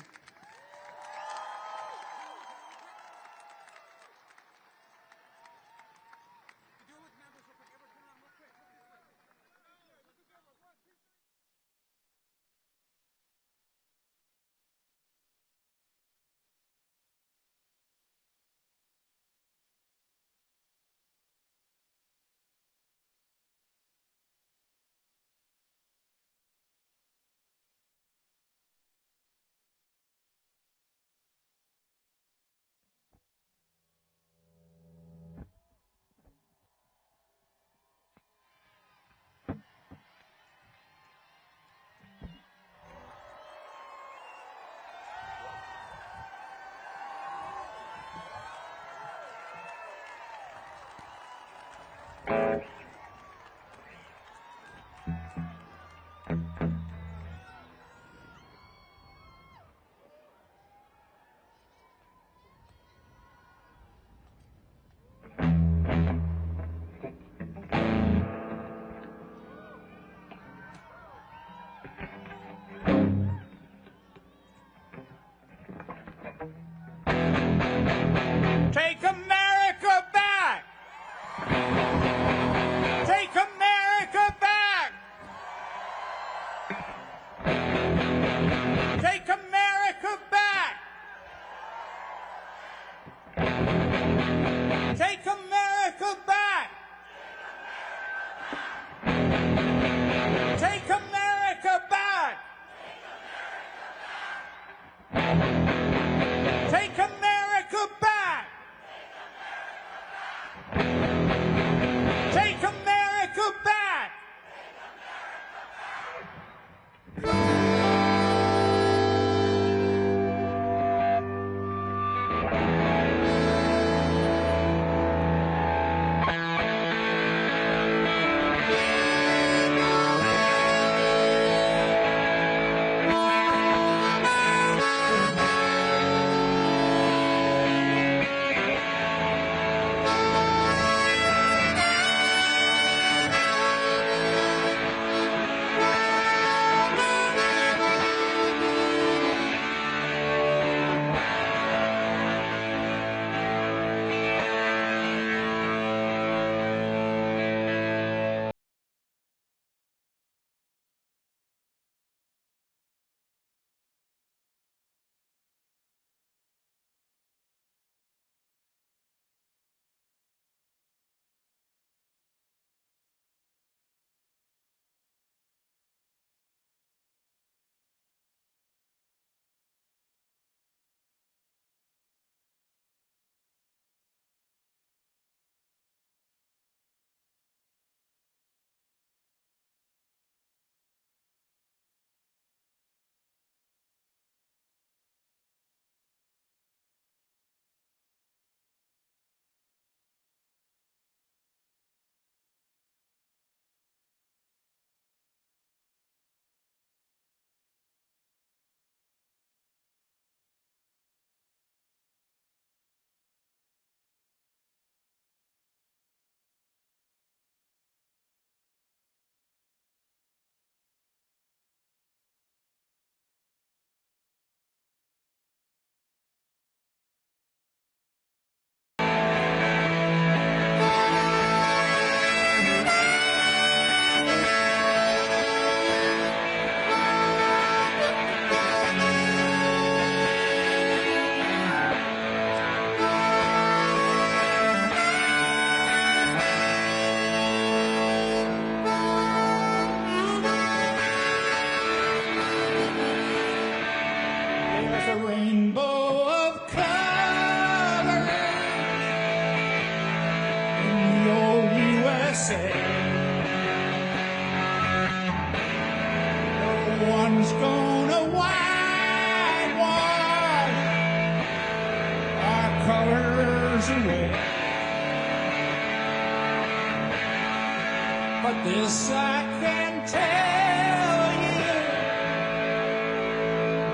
but this I can tell you.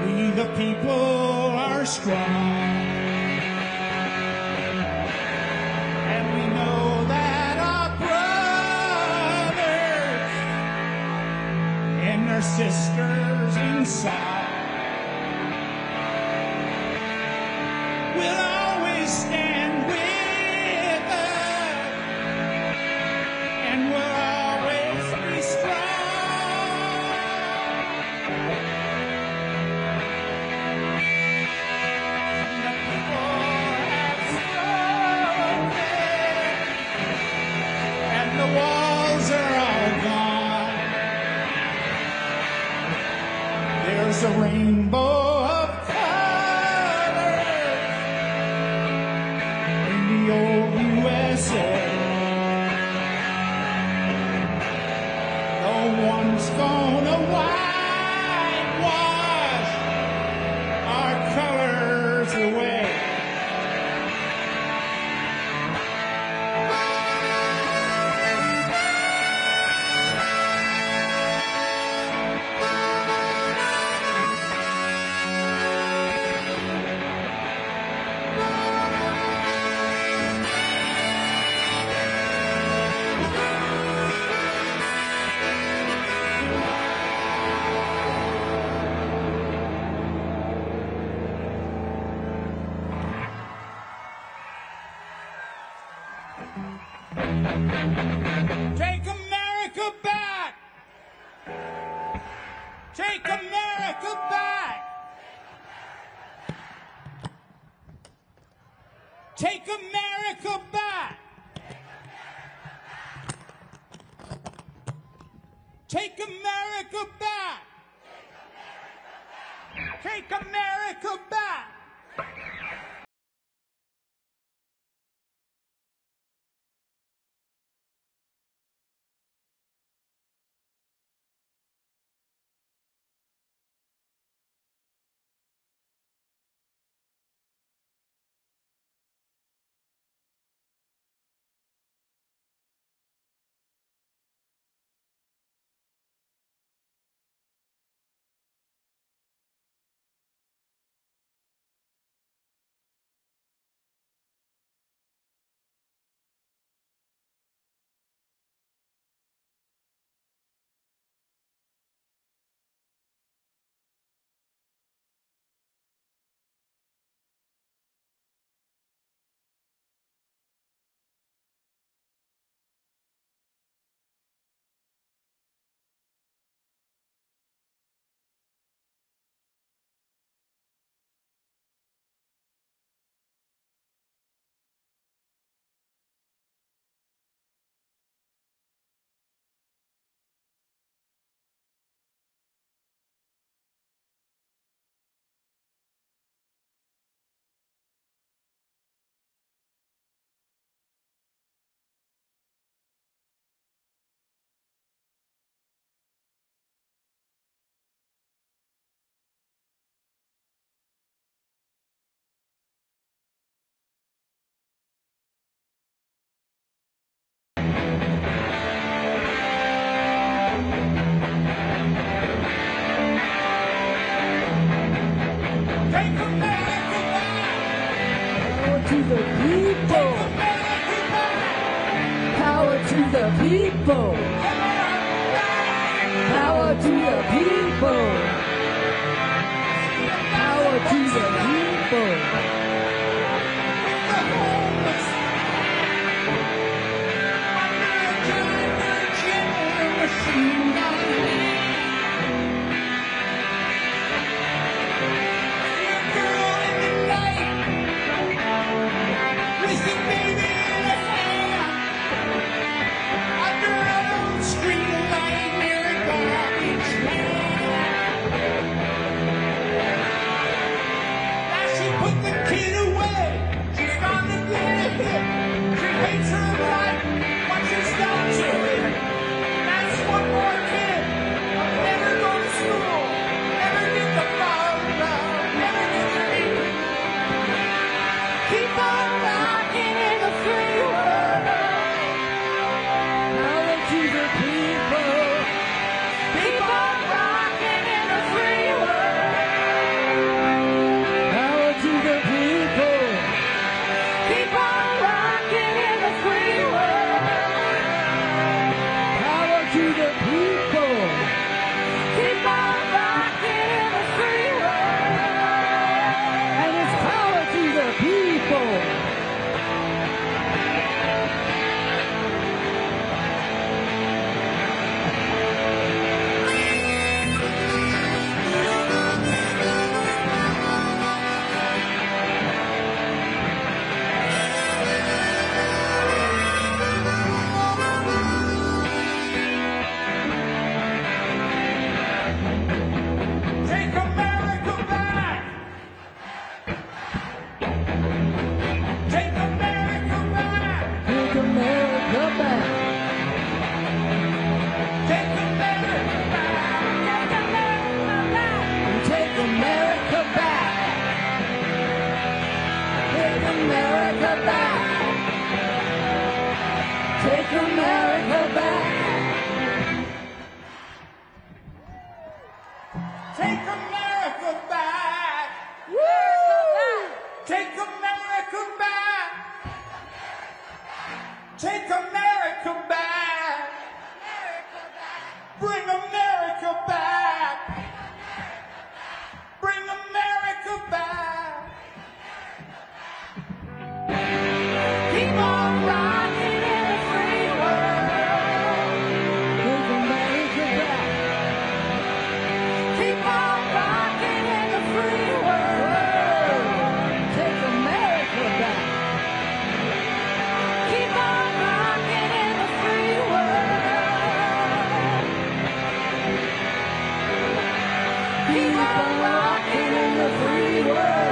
We the people are strong. And we know that our brothers and their sisters in song will always stand with us, and we'll always be strong. The people have spoken, and the walls are all gone. There's a rainbow of old USA. No one's gonna whitewash our colors away. Take America back! Take America back! Take America back! Take America back! Take America back! people. Power to the people. Power to the people. back. Take America back. Take America back. Take America back. Take America back. Bring America back. Bring America back. Keep on rocking in the free world. Take America back. Keep on rocking in the free world. Take America back. Keep on rocking in the free world. Keep on rocking in the free world.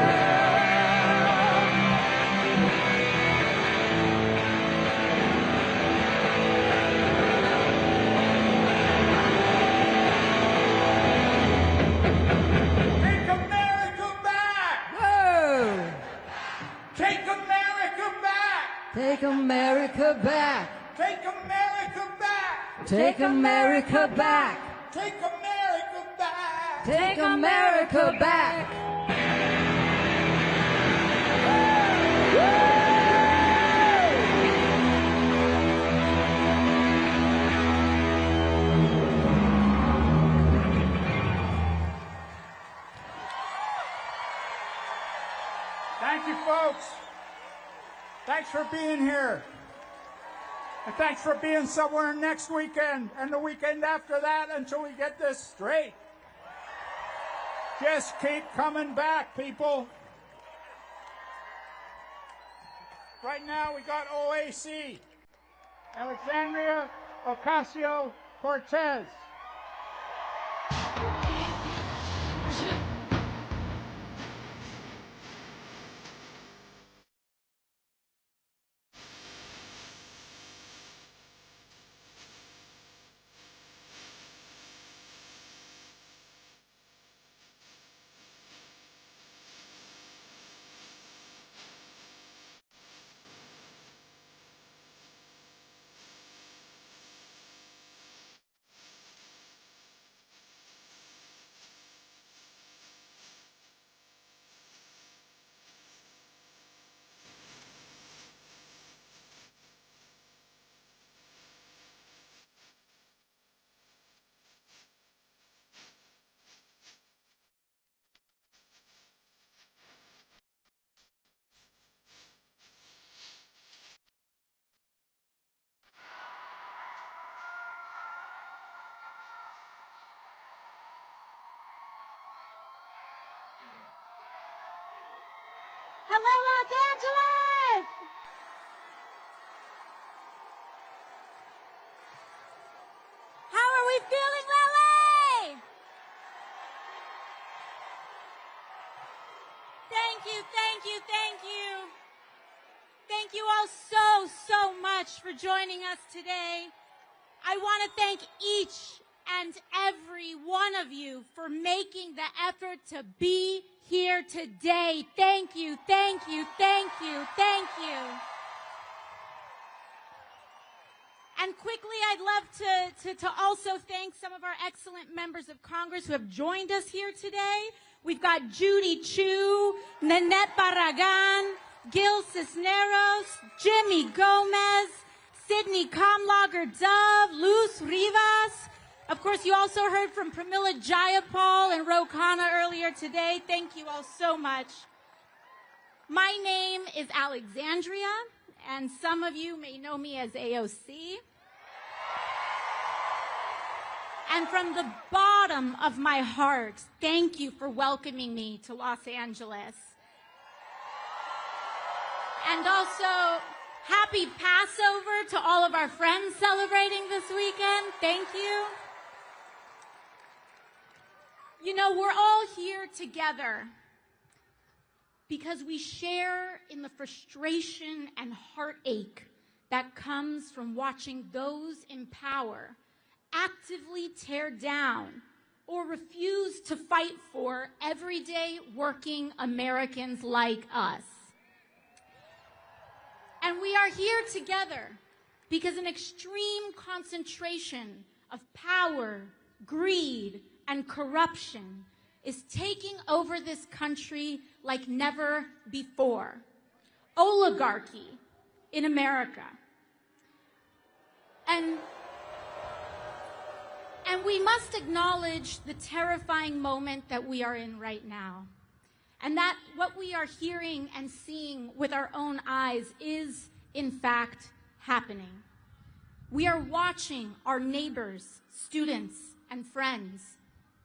Take America back. Whoa! Take America back. Take America back. Take America back. Take America back. Take America back. Take America back. Thank you, folks. Thanks for being here. And thanks for being somewhere next weekend and the weekend after that until we get this straight. Just keep coming back, people. Right now we got OAC, Alexandria Ocasio-Cortez. Hello, Los Angeles! How are we feeling, Lily? Thank you, thank you, thank you. Thank you all so much for joining us today. I want to thank each and every one of you for making the effort to be here today. Thank you, thank you, thank you, thank you. And quickly, I'd love to also thank some of our excellent members of Congress who have joined us here today. We've got Judy Chu, Nanette Barragan, Gil Cisneros, Jimmy Gomez, Sydney Kamlager-Dove, Luz Rivas. Of course, you also heard from Pramila Jayapal and Ro Khanna earlier today. Thank you all so much. My name is Alexandria, and some of you may know me as AOC. And from the bottom of my heart, thank you for welcoming me to Los Angeles. And also, happy Passover to all of our friends celebrating this weekend. Thank you. You know, we're all here together because we share in the frustration and heartache that comes from watching those in power actively tear down or refuse to fight for everyday working Americans like us. And we are here together because an extreme concentration of power, greed, and corruption is taking over this country like never before. Oligarchy in America. And we must acknowledge the terrifying moment that we are in right now. And that what we are hearing and seeing with our own eyes is, in fact, happening. We are watching our neighbors, students, and friends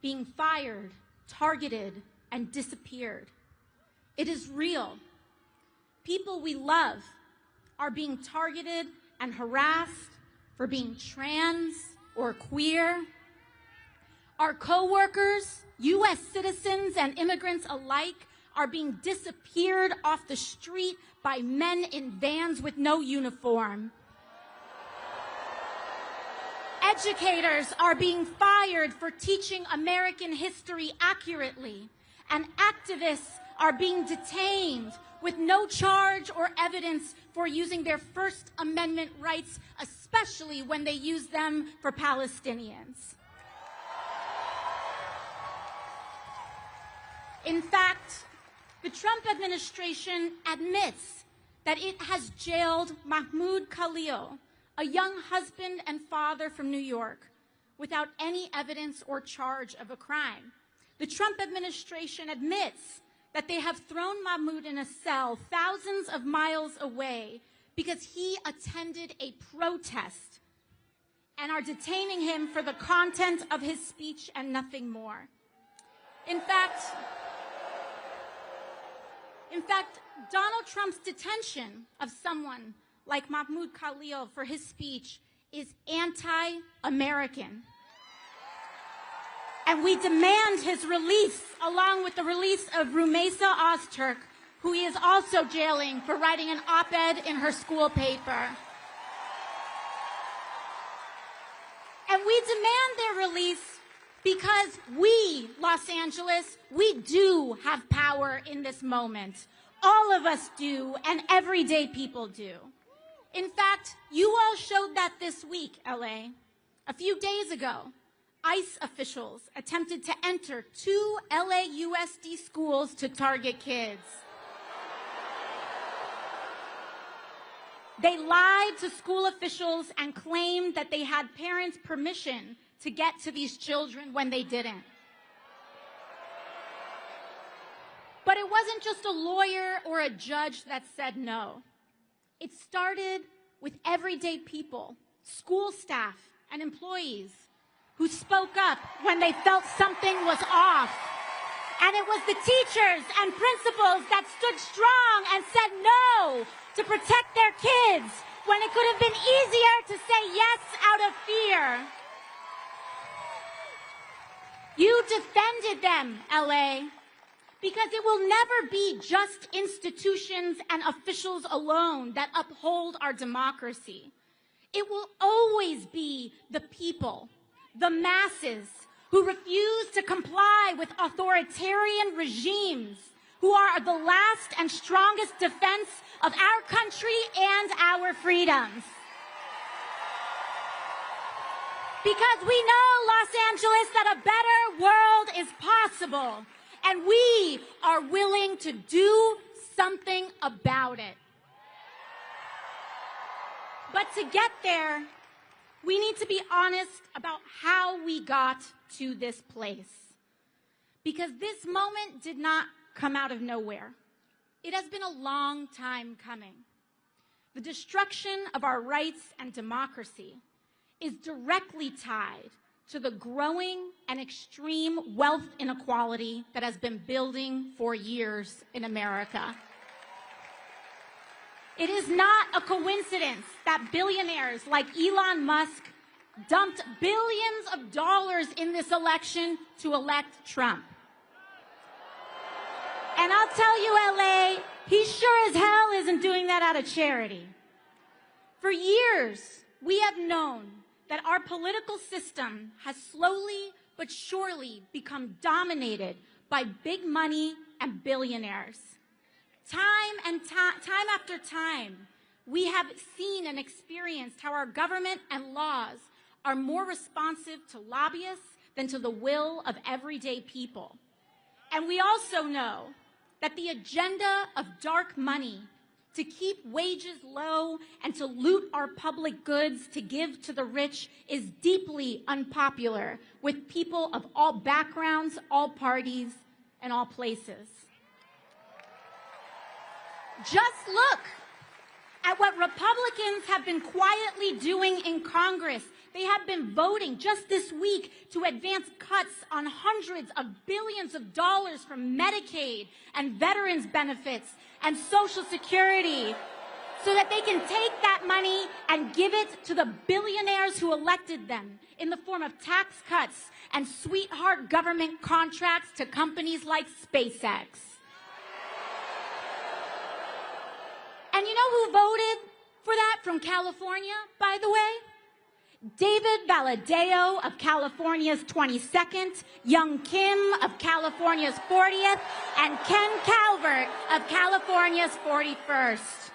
being fired, targeted, and disappeared. It is real. People we love are being targeted and harassed for being trans or queer. Our coworkers, U.S. citizens and immigrants alike, are being disappeared off the street by men in vans with no uniform. Educators are being fired for teaching American history accurately, and activists are being detained with no charge or evidence for using their First Amendment rights, especially when they use them for Palestinians. In fact, the Trump administration admits that it has jailed Mahmoud Khalil, a young husband and father from New York, without any evidence or charge of a crime. The Trump administration admits that they have thrown Mahmoud in a cell thousands of miles away because he attended a protest, and are detaining him for the content of his speech and nothing more. In fact, Donald Trump's detention of someone like Mahmoud Khalil for his speech is anti-American. And we demand his release, along with the release of Rumeisa Ozturk, who he is also jailing for writing an op-ed in her school paper. And we demand their release because we, Los Angeles, we do have power in this moment. All of us do, and everyday people do. In fact, you all showed that this week, LA. A few days ago, ICE officials attempted to enter 2 LAUSD schools to target kids. They lied to school officials and claimed that they had parents' permission to get to these children when they didn't. But it wasn't just a lawyer or a judge that said no. It started with everyday people, school staff, and employees who spoke up when they felt something was off. And it was the teachers and principals that stood strong and said no to protect their kids when it could have been easier to say yes out of fear. You defended them, LA, because it will never be just institutions and officials alone that uphold our democracy. It will always be the people, the masses, who refuse to comply with authoritarian regimes, who are the last and strongest defense of our country and our freedoms. Because we know, Los Angeles, that a better world is possible, and we are willing to do something about it. But to get there, we need to be honest about how we got to this place. Because this moment did not come out of nowhere. It has been a long time coming. The destruction of our rights and democracy is directly tied to the growing and extreme wealth inequality that has been building for years in America. It is not a coincidence that billionaires like Elon Musk dumped billions of dollars in this election to elect Trump. And I'll tell you, LA, he sure as hell isn't doing that out of charity. For years, we have known that our political system has slowly but surely become dominated by big money and billionaires. Time after time, we have seen and experienced how our government and laws are more responsive to lobbyists than to the will of everyday people. And we also know that the agenda of dark money to keep wages low and to loot our public goods to give to the rich is deeply unpopular with people of all backgrounds, all parties, and all places. Just look at what Republicans have been quietly doing in Congress. They have been voting just this week to advance cuts on hundreds of billions of dollars from Medicaid and veterans benefits and Social Security so that they can take that money and give it to the billionaires who elected them in the form of tax cuts and sweetheart government contracts to companies like SpaceX. And you know who voted for that from California, by the way? David Valadao of California's 22nd, Young Kim of California's 40th, and Ken Calvert of California's 41st.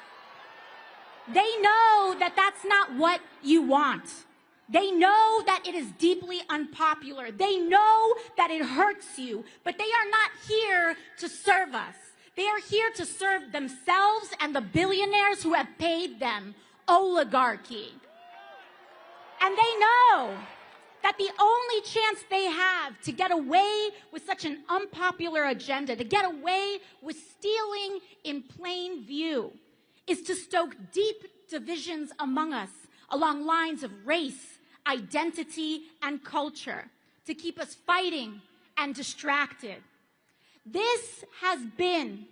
They know that that's not what you want. They know that it is deeply unpopular. They know that it hurts you, but they are not here to serve us. They are here to serve themselves and the billionaires who have paid them, oligarchy. And they know that the only chance they have to get away with such an unpopular agenda, to get away with stealing in plain view, is to stoke deep divisions among us along lines of race, identity, and culture, to keep us fighting and distracted. This has been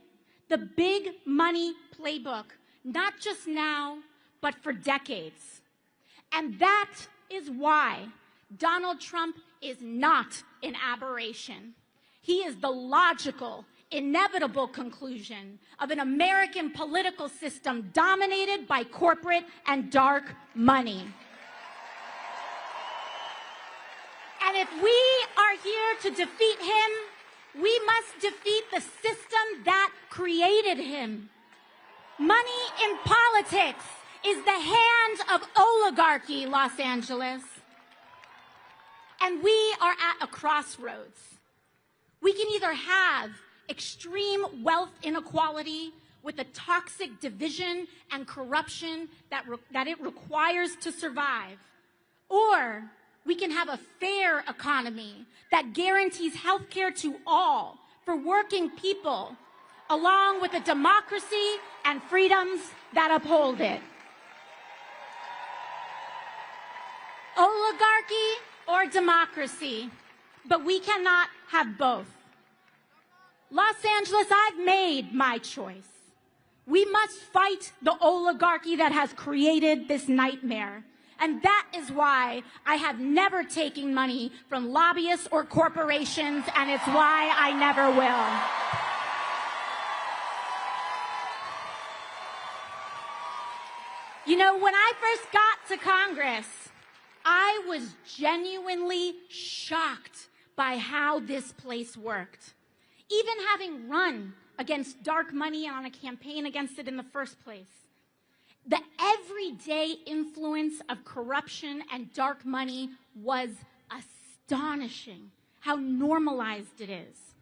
the big money playbook, not just now, but for decades. And that is why Donald Trump is not an aberration. He is the logical, inevitable conclusion of an American political system dominated by corporate and dark money. And if we are here to defeat him, we must defeat the system that created him. Money in politics is the hands of oligarchy, Los Angeles. And we are at a crossroads. We can either have extreme wealth inequality with the toxic division and corruption that it requires to survive, or we can have a fair economy that guarantees health care to all for working people, along with a democracy and freedoms that uphold it. Oligarchy or democracy, but we cannot have both. Los Angeles, I've made my choice. We must fight the oligarchy that has created this nightmare. And that is why I have never taken money from lobbyists or corporations, and it's why I never will. You know, when I first got to Congress, I was genuinely shocked by how this place worked. Even having run against dark money and on a campaign against it in the first place. The everyday influence of corruption and dark money was astonishing, how normalized it is.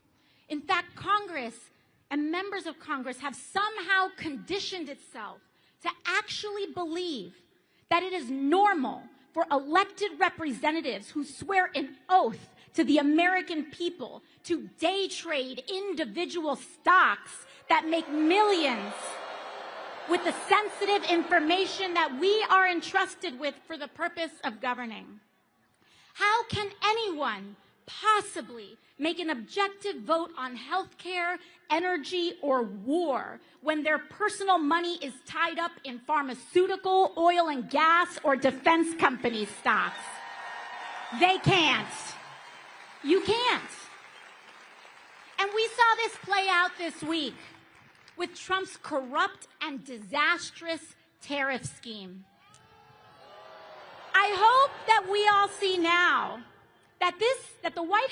In fact, Congress and members of Congress have somehow conditioned itself to actually believe that it is normal for elected representatives who swear an oath to the American people to day trade individual stocks that make millions with the sensitive information that we are entrusted with for the purpose of governing. How can anyone possibly make an objective vote on health care, energy, or war when their personal money is tied up in pharmaceutical, oil and gas, or defense company stocks? They can't. You can't. And we saw this play out this week with Trump's corrupt and disastrous tariff scheme. I hope that we all see now that the White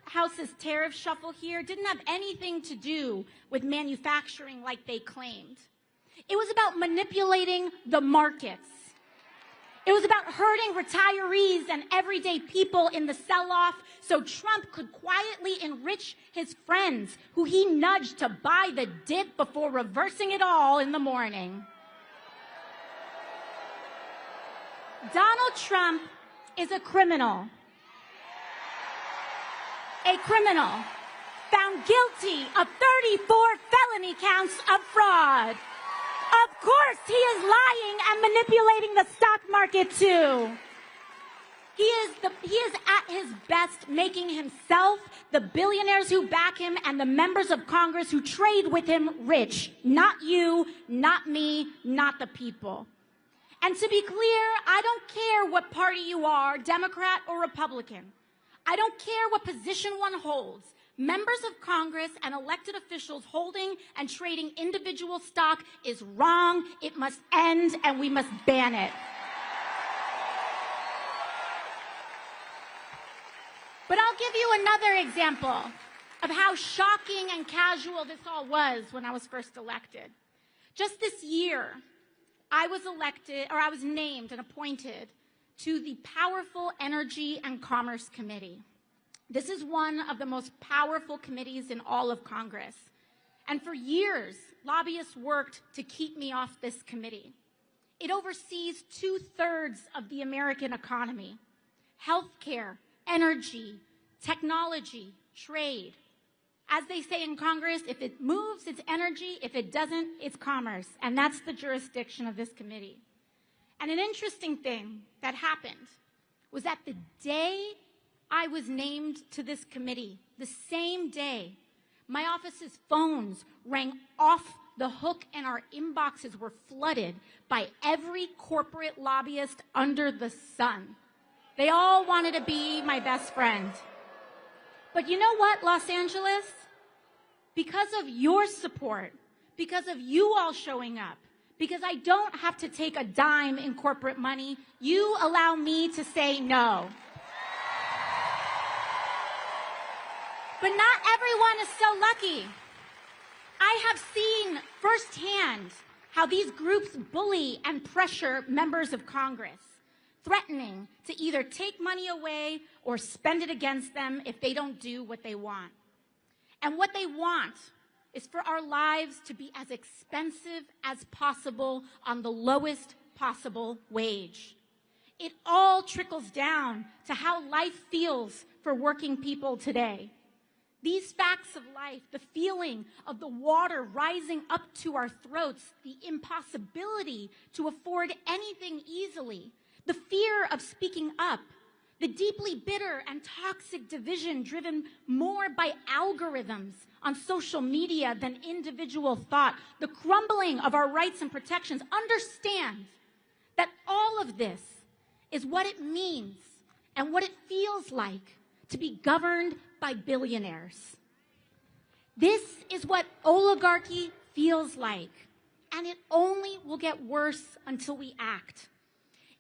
House's tariff shuffle here didn't have anything to do with manufacturing like they claimed. It was about manipulating the markets. It was about hurting retirees and everyday people in the sell-off so Trump could quietly enrich his friends who he nudged to buy the dip before reversing it all in the morning. Donald Trump is a criminal. A criminal found guilty of 34 felony counts of fraud. Of course, he is lying and manipulating the stock market too. He is at his best making himself, the billionaires who back him, and the members of Congress who trade with him rich. Not you, not me, not the people. And to be clear, I don't care what party you are, Democrat or Republican. I don't care what position one holds. Members of Congress and elected officials holding and trading individual stock is wrong. It must end, and we must ban it. But I'll give you another example of how shocking and casual this all was when I was first elected. Just this year, I was named and appointed to the powerful Energy and Commerce Committee. This is one of the most powerful committees in all of Congress. And for years, lobbyists worked to keep me off this committee. It oversees 2/3 of the American economy: healthcare, energy, technology, trade. As they say in Congress, if it moves, it's energy. If it doesn't, it's commerce. And that's the jurisdiction of this committee. And an interesting thing that happened was that the day I was named to this committee, the same day, my office's phones rang off the hook and our inboxes were flooded by every corporate lobbyist under the sun. They all wanted to be my best friend. But you know what, Los Angeles? Because of your support, because of you all showing up, because I don't have to take a dime in corporate money, you allow me to say no. But not everyone is so lucky. I have seen firsthand how these groups bully and pressure members of Congress, threatening to either take money away or spend it against them if they don't do what they want. And what they want is for our lives to be as expensive as possible on the lowest possible wage. It all trickles down to how life feels for working people today. These facts of life, the feeling of the water rising up to our throats, the impossibility to afford anything easily, the fear of speaking up, the deeply bitter and toxic division driven more by algorithms on social media than individual thought, the crumbling of our rights and protections. Understand that all of this is what it means and what it feels like to be governed by billionaires. This is what oligarchy feels like, and it only will get worse until we act.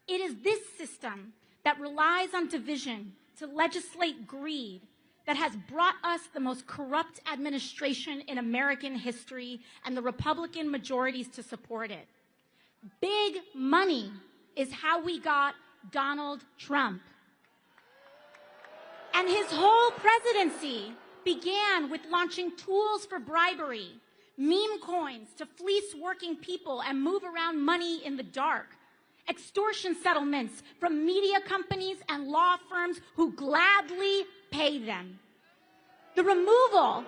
It is this system that relies on division to legislate greed that has brought us the most corrupt administration in American history and the Republican majorities to support it. Big money is how we got Donald Trump. And his whole presidency began with launching tools for bribery, meme coins to fleece working people and move around money in the dark, extortion settlements from media companies and law firms who gladly pay them. The removal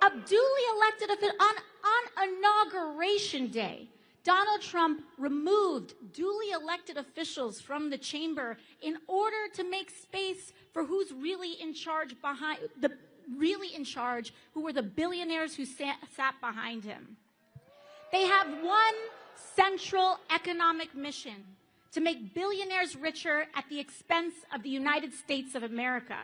of duly elected officials on Inauguration Day. Donald Trump removed duly elected officials from the chamber in order to make space for who's really in charge who were the billionaires who sat behind him. They have one central economic mission: to make billionaires richer at the expense of the United States of America.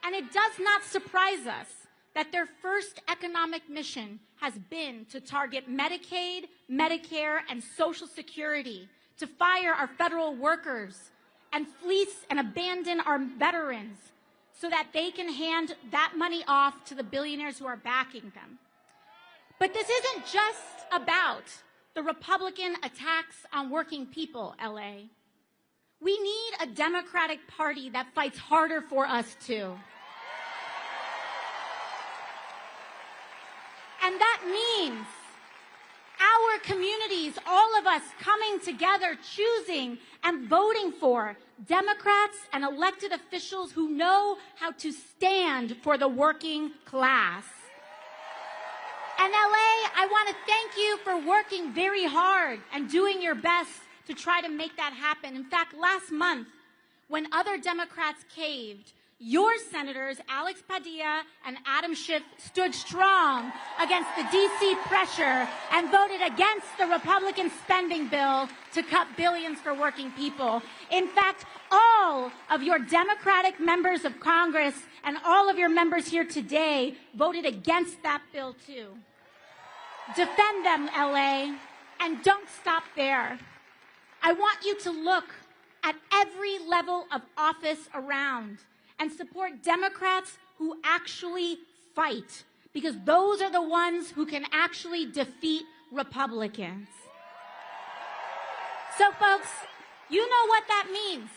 And it does not surprise us that their first economic mission has been to target Medicaid, Medicare, and Social Security, to fire our federal workers, and fleece and abandon our veterans so that they can hand that money off to the billionaires who are backing them. But this isn't just about the Republican attacks on working people, LA. We need a Democratic Party that fights harder for us too. And that means our communities, all of us coming together, choosing and voting for Democrats and elected officials who know how to stand for the working class. And LA, I want to thank you for working very hard and doing your best to try to make that happen. In fact, last month, when other Democrats caved, your senators, Alex Padilla and Adam Schiff, stood strong against the D.C. pressure and voted against the Republican spending bill to cut billions for working people. In fact, all of your Democratic members of Congress and all of your members here today voted against that bill too. Defend them, LA, and don't stop there. I want you to look at every level of office around and support Democrats who actually fight, because those are the ones who can actually defeat Republicans. So, folks, you know what that means.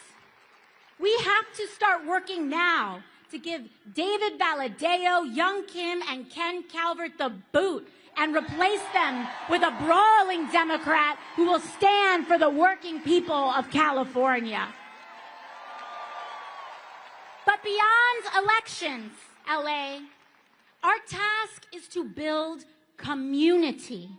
We have to start working now to give David Valadao, Young Kim, and Ken Calvert the boot and replace them with a brawling Democrat who will stand for the working people of California. But beyond elections, LA, our task is to build community.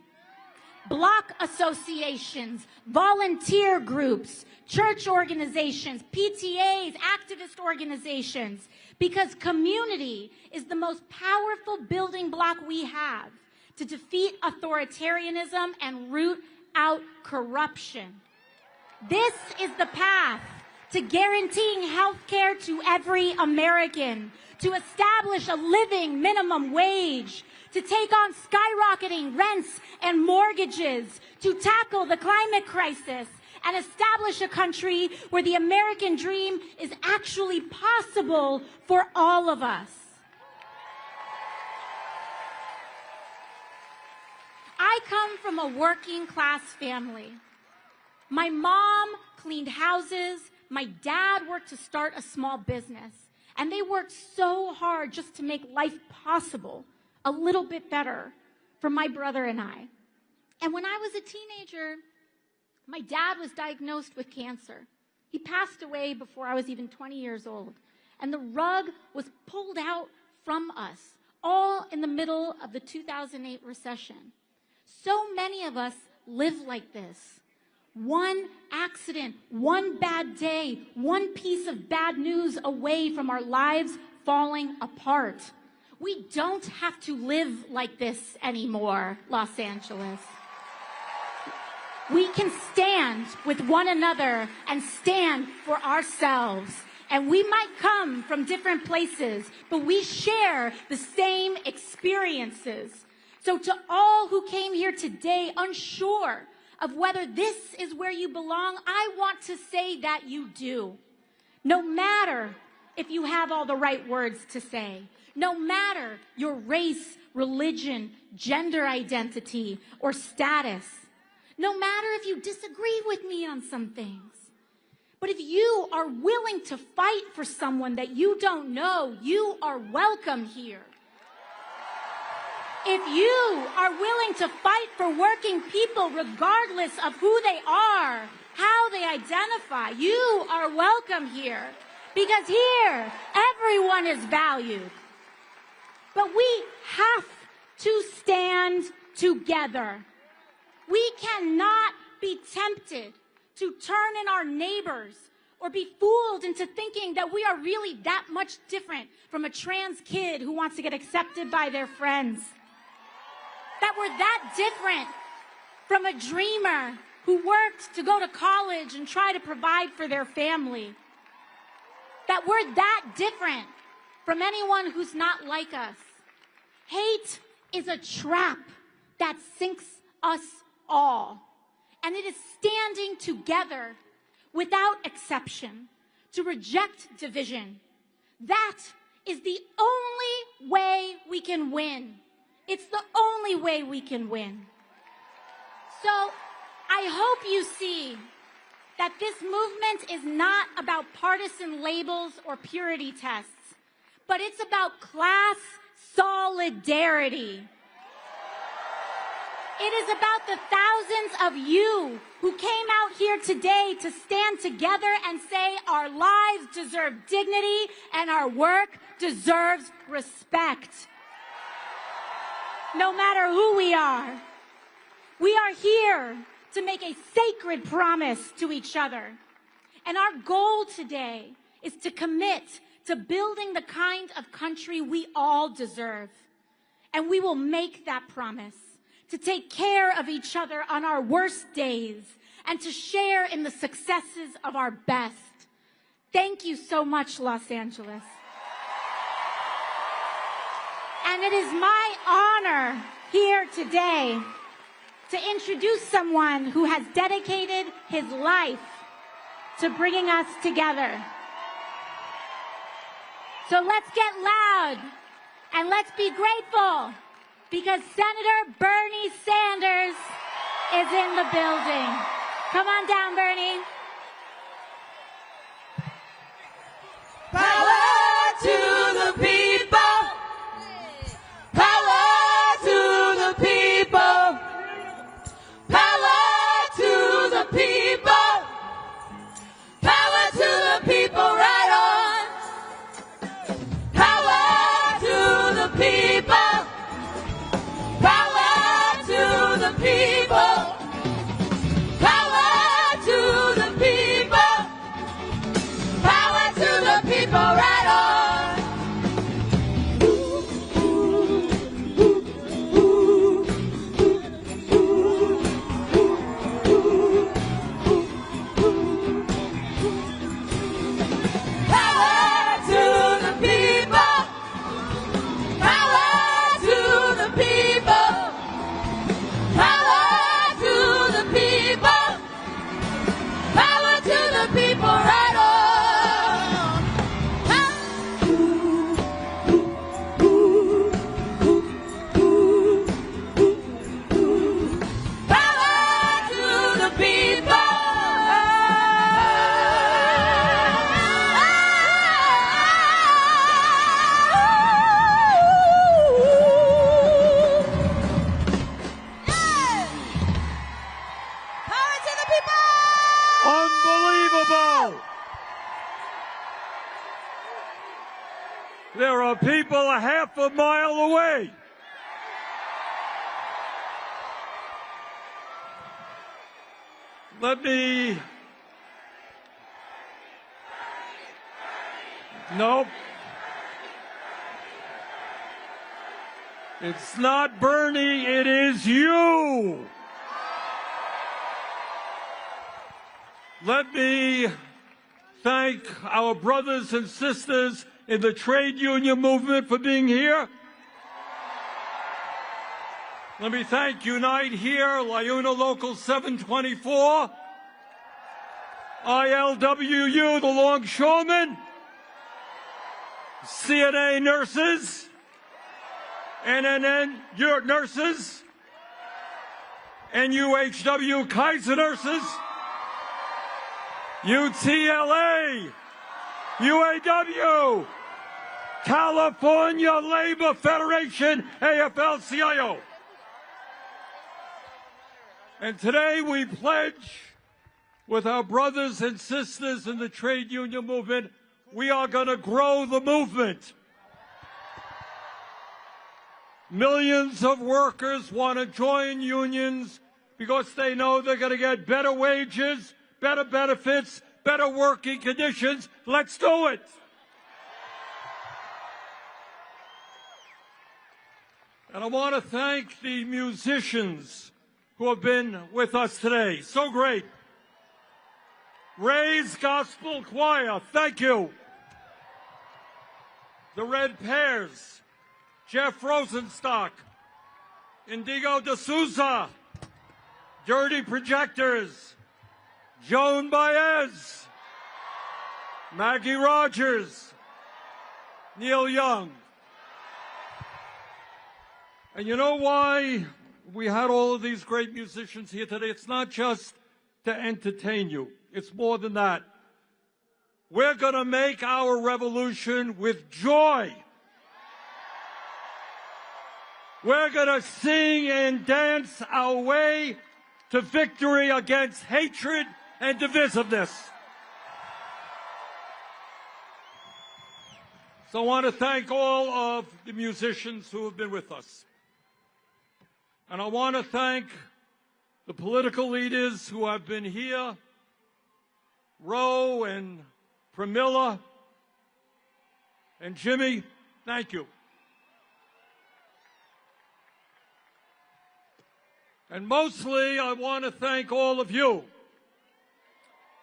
Block associations, volunteer groups, church organizations, PTAs, activist organizations, because community is the most powerful building block we have to defeat authoritarianism and root out corruption. This is the path to guaranteeing health care to every American, to establish a living minimum wage, to take on skyrocketing rents and mortgages, to tackle the climate crisis, and establish a country where the American dream is actually possible for all of us. I come from a working class family. My mom cleaned houses. My dad worked to start a small business. And they worked so hard just to make life possible a little bit better for my brother and I. And when I was a teenager, my dad was diagnosed with cancer. He passed away before I was even 20 years old. And the rug was pulled out from us, all in the middle of the 2008 recession. So many of us live like this. One accident, one bad day, one piece of bad news away from our lives falling apart. We don't have to live like this anymore, Los Angeles. We can stand with one another and stand for ourselves. And we might come from different places, but we share the same experiences. So to all who came here today unsure of whether this is where you belong, I want to say that you do. No matter if you have all the right words to say, no matter your race, religion, gender identity, or status, no matter if you disagree with me on some things, but if you are willing to fight for someone that you don't know, you are welcome here. If you are willing to fight for working people regardless of who they are, how they identify, you are welcome here. Because here, everyone is valued. But we have to stand together. We cannot be tempted to turn in our neighbors or be fooled into thinking that we are really that much different from a trans kid who wants to get accepted by their friends. That we're that different from a dreamer who worked to go to college and try to provide for their family. That we're that different from anyone who's not like us. Hate is a trap that sinks us all. And it is standing together without exception to reject division. That is the only way we can win. It's the only way we can win. So I hope you see that this movement is not about partisan labels or purity tests, but it's about class solidarity. It is about the thousands of you who came out here today to stand together and say our lives deserve dignity and our work deserves respect. No matter who we are here to make a sacred promise to each other. And our goal today is to commit to building the kind of country we all deserve. And we will make that promise to take care of each other on our worst days and to share in the successes of our best. Thank you so much, Los Angeles. And it is my honor here today to introduce someone who has dedicated his life to bringing us together. So let's get loud and let's be grateful because Senator Bernie Sanders is in the building. Come on down, Bernie. Power to the people. Power to the people. Power to the people. Power to the people, right on. Power to the people. Power to the people. Power to the people. Power to the people, right on. There are people a half a mile away. Let me... Nope. It's not Bernie, it is you. Let me thank our brothers and sisters in the trade union movement for being here. Let me thank Unite Here, Liuna Local 724, ILWU, the Longshoremen, CNA nurses, NNN nurses, NUHW Kaiser nurses, UTLA, UAW, California Labor Federation, AFL-CIO. And today we pledge with our brothers and sisters in the trade union movement, we are going to grow the movement. Millions of workers want to join unions because they know they're going to get better wages, better benefits, better working conditions. Let's do it. And I want to thank the musicians who have been with us today. So great. Ray's Gospel Choir, thank you. The Red Pears, Jeff Rosenstock, Indigo D'Souza, Dirty Projectors, Joan Baez, Maggie Rogers, Neil Young. And you know why we had all of these great musicians here today. It's not just to entertain you. It's more than that. We're going to make our revolution with joy. We're going to sing and dance our way to victory against hatred and divisiveness. So I want to thank all of the musicians who have been with us. And I want to thank the political leaders who have been here, Ro and Pramila and Jimmy. Thank you. And mostly, I want to thank all of you.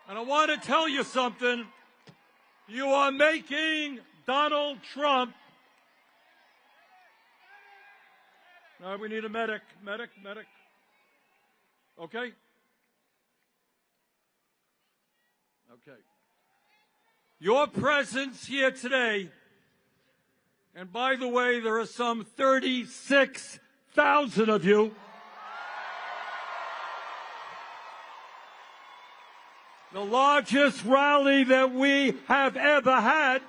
And I want to tell you something. You are making Donald Trump. Now we need a medic. Medic. Okay? Okay. Your presence here today, and by the way, there are some 36,000 of you. The largest rally that we have ever had.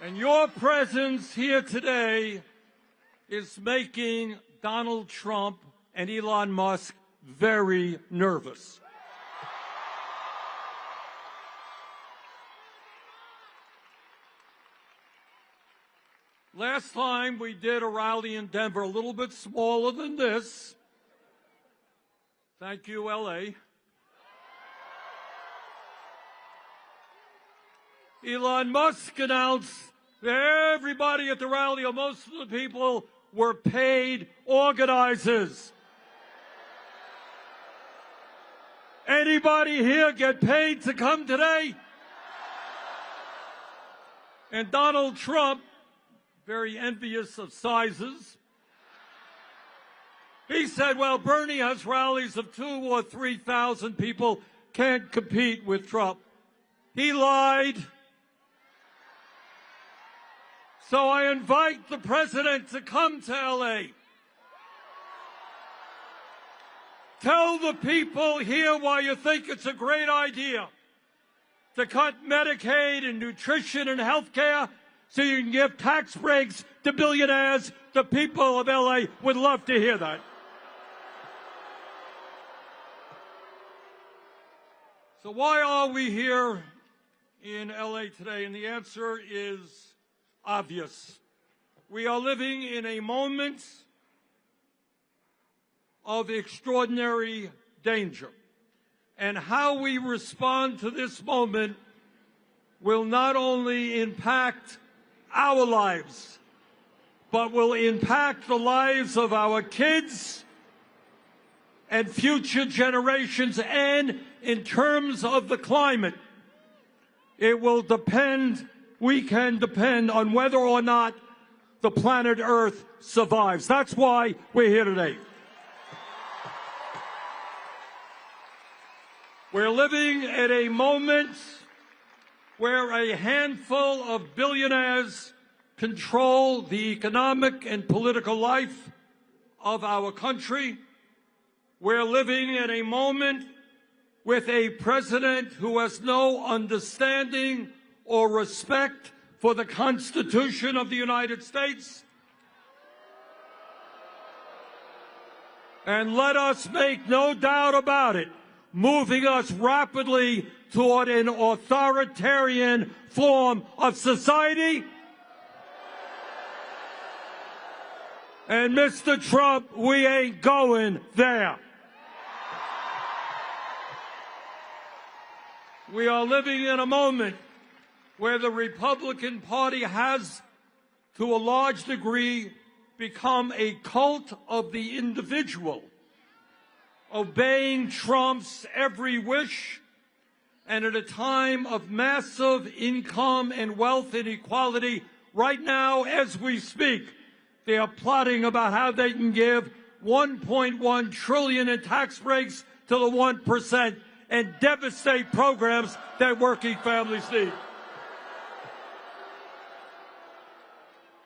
And your presence here today is making Donald Trump and Elon Musk very nervous. Last time we did a rally in Denver, a little bit smaller than this. Thank you, LA. Elon Musk announced that everybody at the rally, or most of the people, were paid organizers. Anybody here get paid to come today? And Donald Trump, very envious of sizes, he said, well, Bernie has rallies of 2,000 or 3,000 people, can't compete with Trump. He lied. So I invite the president to come to LA. Tell the people here why you think it's a great idea to cut Medicaid and nutrition and health care so you can give tax breaks to billionaires. The people of LA would love to hear that. So why are we here in LA today? And the answer is obvious. We are living in a moment of extraordinary danger. And how we respond to this moment will not only impact our lives, but will impact the lives of our kids and future generations. And in terms of the climate, it will depend, we can depend on whether or not the planet Earth survives. That's why we're here today. We're living at a moment where a handful of billionaires control the economic and political life of our country. We're living in a moment with a president who has no understanding or respect for the Constitution of the United States. And let us make no doubt about it, moving us rapidly toward an authoritarian form of society. And Mr. Trump, we ain't going there. We are living in a moment where the Republican Party has, to a large degree, become a cult of the individual, obeying Trump's every wish, and at a time of massive income and wealth inequality. Right now, as we speak, they are plotting about how they can give $1.1 trillion in tax breaks to the 1% and devastate programs that working families need.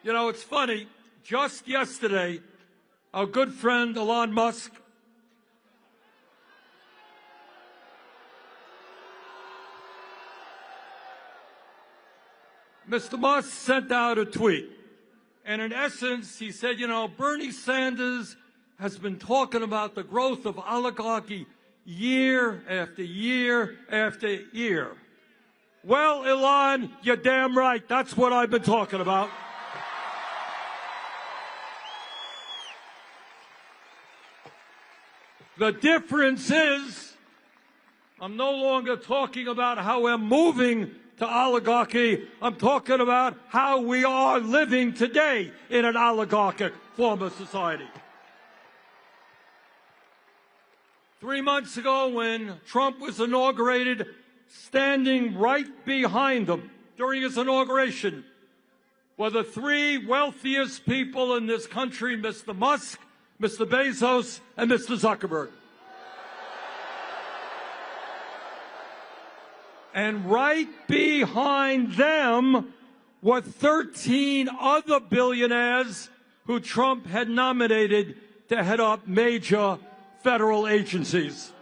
You know, it's funny. Just yesterday, our good friend Elon Musk Mr. Musk sent out a tweet. And in essence, he said, you know, Bernie Sanders has been talking about the growth of oligarchy year after year after year. Well, Elon, you're damn right. That's what I've been talking about. The difference is I'm no longer talking about how we're moving to oligarchy. I'm talking about how we are living today in an oligarchic form of society. 3 months ago, when Trump was inaugurated, standing right behind him during his inauguration were the three wealthiest people in this country, Mr. Musk, Mr. Bezos, and Mr. Zuckerberg. And right behind them were 13 other billionaires who Trump had nominated to head up major federal agencies.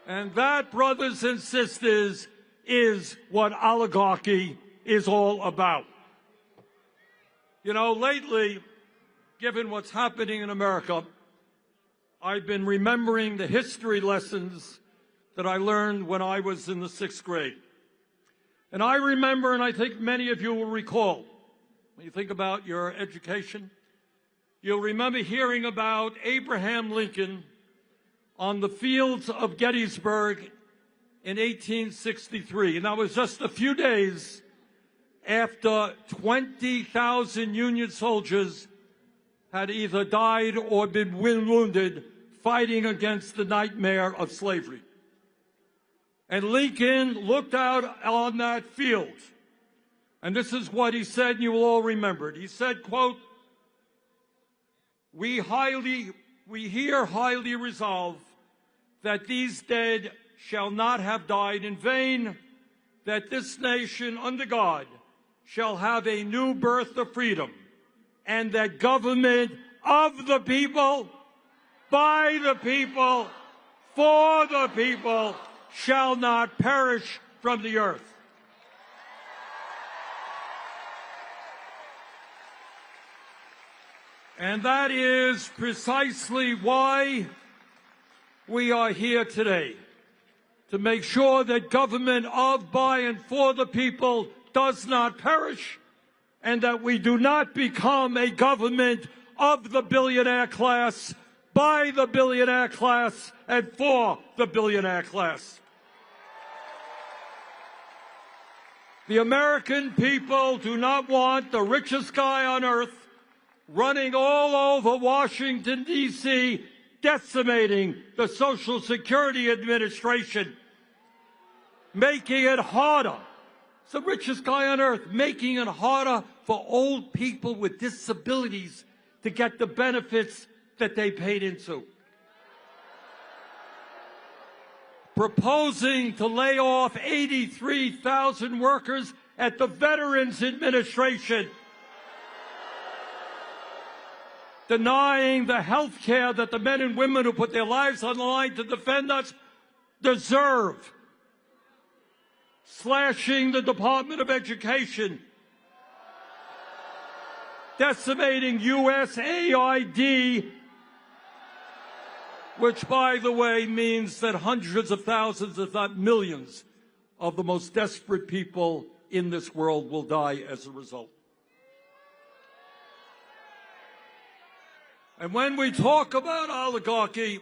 And that, brothers and sisters, is what oligarchy is all about. You know, lately, given what's happening in America, I've been remembering the history lessons that I learned when I was in the 6th grade. And I remember, and I think many of you will recall, when you think about your education, you'll remember hearing about Abraham Lincoln on the fields of Gettysburg in 1863. And that was just a few days after 20,000 Union soldiers had either died or been wounded fighting against the nightmare of slavery. And Lincoln looked out on that field, and this is what he said, and you will all remember it. He said, quote, we here highly resolve that these dead shall not have died in vain, that this nation under God shall have a new birth of freedom, and that government of the people, by the people, for the people, shall not perish from the earth. And that is precisely why we are here today, to make sure that government of, by, and for the people does not perish, and that we do not become a government of the billionaire class, by the billionaire class, and for the billionaire class. The American people do not want the richest guy on earth running all over Washington, D.C., decimating the Social Security Administration, making it harder. It's the richest guy on earth, making it harder for old people with disabilities to get the benefits that they paid into. Proposing to lay off 83,000 workers at the Veterans Administration. Denying the health care that the men and women who put their lives on the line to defend us deserve. Slashing the Department of Education. Decimating USAID, which, by the way, means that hundreds of thousands, if not millions, of the most desperate people in this world will die as a result. And when we talk about oligarchy,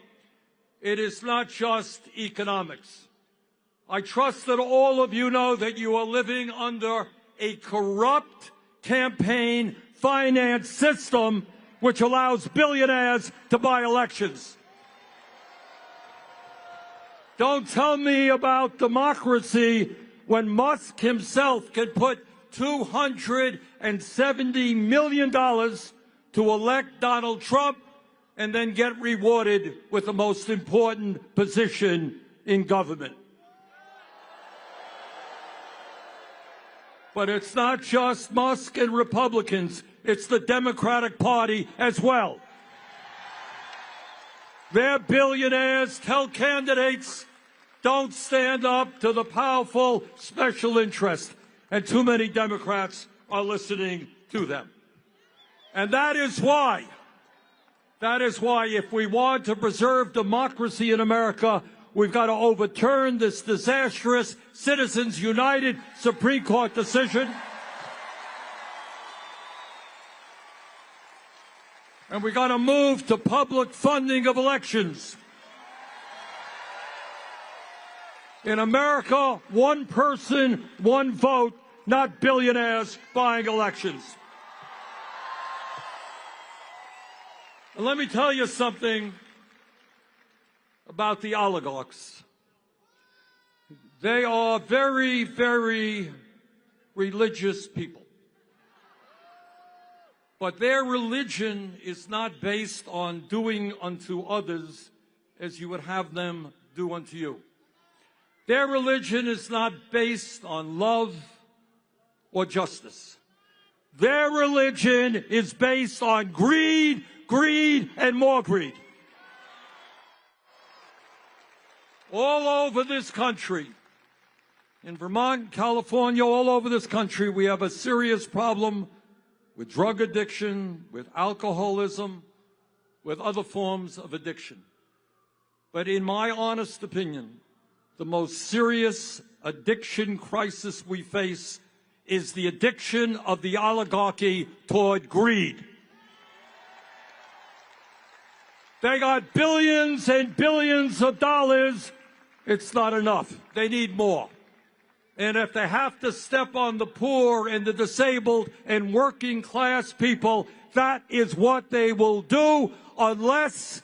it is not just economics. I trust that all of you know that you are living under a corrupt campaign finance system which allows billionaires to buy elections. Don't tell me about democracy when Musk himself can put $270 million to elect Donald Trump and then get rewarded with the most important position in government. But it's not just Musk and Republicans. It's the Democratic Party as well. Their billionaires tell candidates, don't stand up to the powerful special interest. And too many Democrats are listening to them. And that is why if we want to preserve democracy in America, we've got to overturn this disastrous Citizens United Supreme Court decision. And we've got to move to public funding of elections. In America, one person, one vote, not billionaires buying elections. And let me tell you something about the oligarchs. They are very, very religious people. But their religion is not based on doing unto others as you would have them do unto you. Their religion is not based on love or justice. Their religion is based on greed, greed, and more greed. All over this country, in Vermont, California, all over this country, we have a serious problem with drug addiction, with alcoholism, with other forms of addiction. But in my honest opinion, the most serious addiction crisis we face is the addiction of the oligarchy toward greed. They got billions and billions of dollars. It's not enough. They need more. And if they have to step on the poor and the disabled and working class people, that is what they will do unless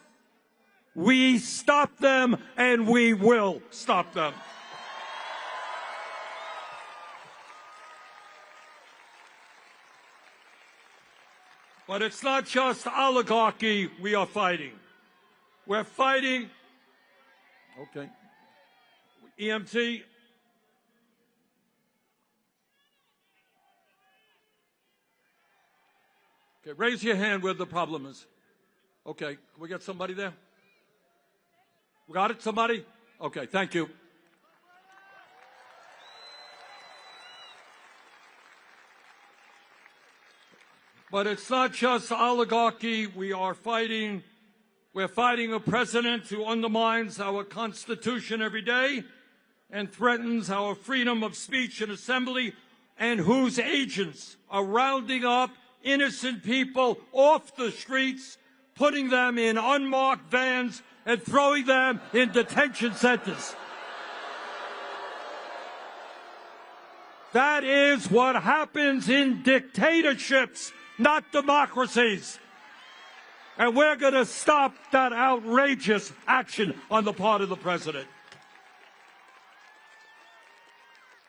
we stop them, and we will stop them. But it's not just oligarchy we are fighting. We're fighting, okay, EMT. Okay, raise your hand where the problem is. Okay, can we get somebody there? We got it, somebody? Okay, thank you. But it's not just oligarchy we are fighting. We're fighting a president who undermines our Constitution every day and threatens our freedom of speech and assembly, and whose agents are rounding up innocent people off the streets, putting them in unmarked vans, and throwing them in detention centers. That is what happens in dictatorships, not democracies. And we're going to stop that outrageous action on the part of the president.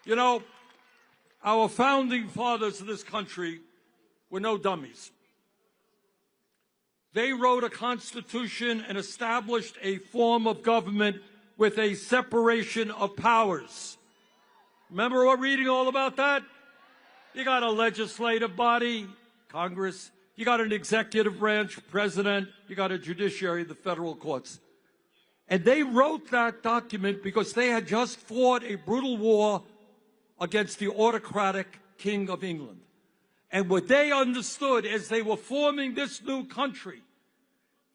You know, our founding fathers of this country were no dummies. They wrote a constitution and established a form of government with a separation of powers. Remember we're reading all about that? You got a legislative body, Congress. You got an executive branch, president. You got a judiciary, the federal courts. And they wrote that document because they had just fought a brutal war against the autocratic King of England. And what they understood as they were forming this new country,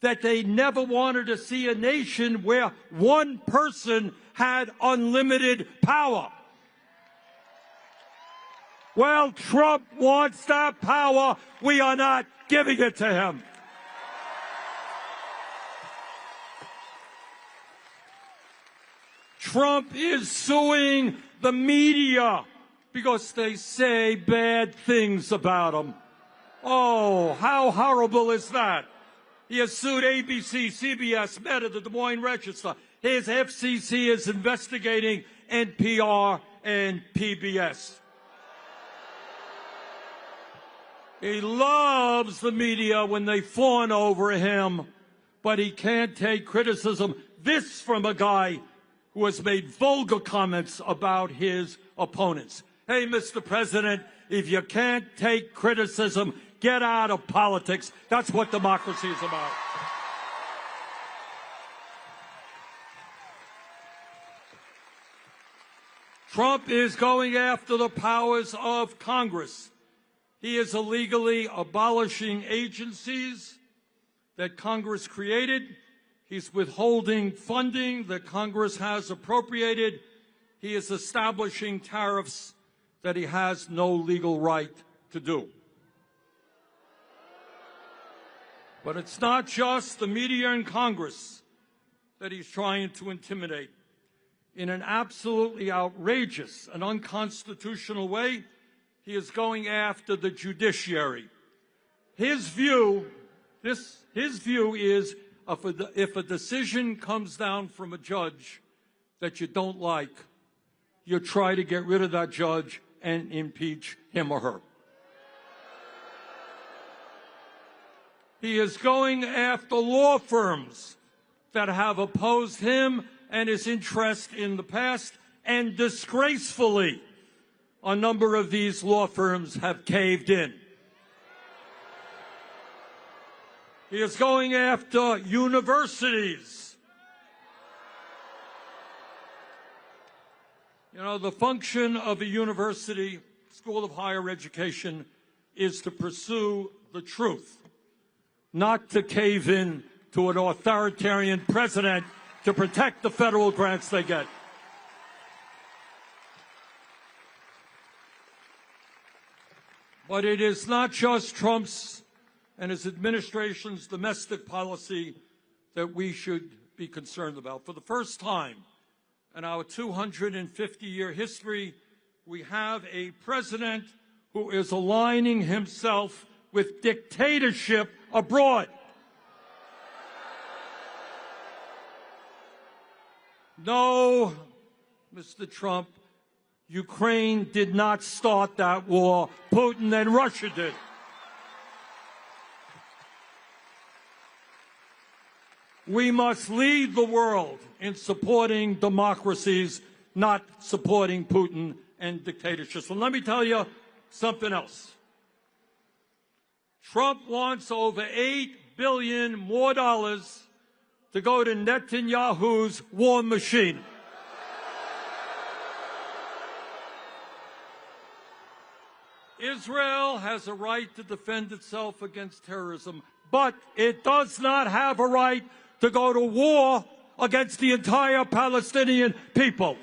that they never wanted to see a nation where one person had unlimited power. Well, Trump wants that power. We are not giving it to him. Trump is suing the media because they say bad things about him. Oh, how horrible is that? He has sued ABC, CBS, Meta, the Des Moines Register. His FCC is investigating NPR and PBS. He loves the media when they fawn over him, but he can't take criticism. This from a guy who has made vulgar comments about his opponents. Hey, Mr. President, if you can't take criticism, get out of politics. That's what democracy is about. Trump is going after the powers of Congress. He is illegally abolishing agencies that Congress created. He's withholding funding that Congress has appropriated. He is establishing tariffs that he has no legal right to do. But it's not just the media and Congress that he's trying to intimidate. In an absolutely outrageous and unconstitutional way, he is going after the judiciary. His view is if a decision comes down from a judge that you don't like, you try to get rid of that judge and impeach him or her. He is going after law firms that have opposed him and his interest in the past, and disgracefully, a number of these law firms have caved in. He is going after universities. You know, the function of a university, school of higher education, is to pursue the truth, not to cave in to an authoritarian president to protect the federal grants they get. But it is not just Trump's and his administration's domestic policy that we should be concerned about. For the first time in our 250-year history, we have a president who is aligning himself with dictatorship abroad. No, Mr. Trump, Ukraine did not start that war. Putin and Russia did. We must lead the world in supporting democracies, not supporting Putin and dictatorships. So let me tell you something else. Trump wants over $8 billion more to go to Netanyahu's war machine. Israel has a right to defend itself against terrorism, but it does not have a right to go to war against the entire Palestinian people.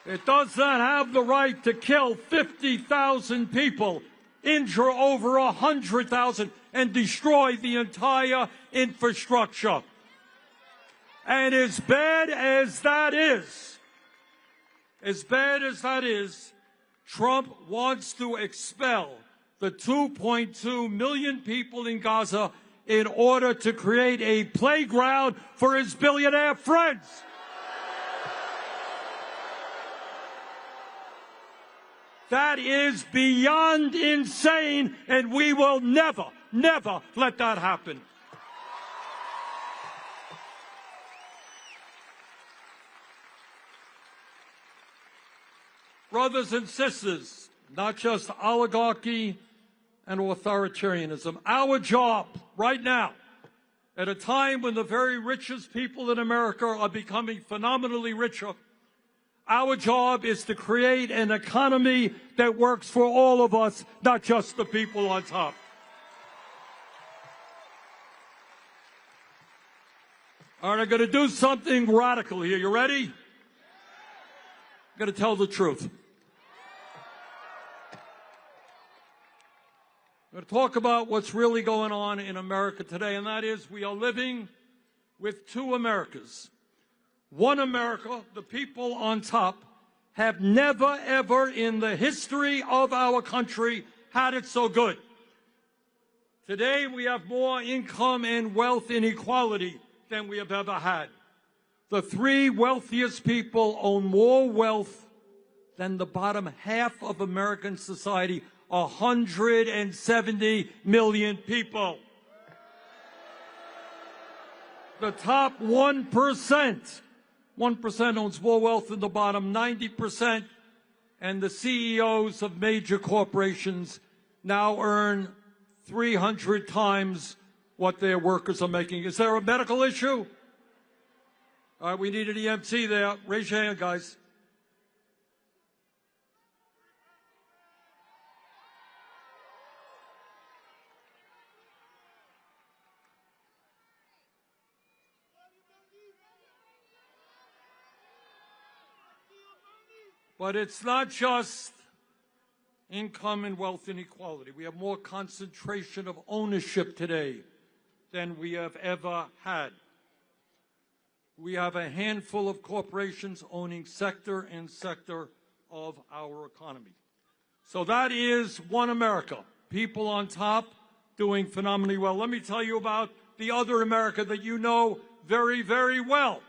It does not have the right to kill 50,000 people, injure over 100,000, and destroy the entire infrastructure. And as bad as that is, Trump wants to expel the 2.2 million people in Gaza in order to create a playground for his billionaire friends. That is beyond insane, and we will never, never let that happen. Brothers and sisters, not just oligarchy and authoritarianism. Our job right now, at a time when the very richest people in America are becoming phenomenally richer, our job is to create an economy that works for all of us, not just the people on top. All right, I'm going to do something radical here. You ready? I'm going to tell the truth. I'm going to talk about what's really going on in America today, and that is we are living with two Americas. One America, the people on top, have never, ever in the history of our country had it so good. Today, we have more income and wealth inequality than we have ever had. The three wealthiest people own more wealth than the bottom half of American society, 170 million people. The top 1%. 1% owns more wealth than the bottom 90%. And the CEOs of major corporations now earn 300 times what their workers are making. Is there a medical issue? All right, we need an EMT there. Raise your hand, guys. But it's not just income and wealth inequality. We have more concentration of ownership today than we have ever had. We have a handful of corporations owning sector and sector of our economy. So that is one America, people on top doing phenomenally well. Let me tell you about the other America that you know very, very well.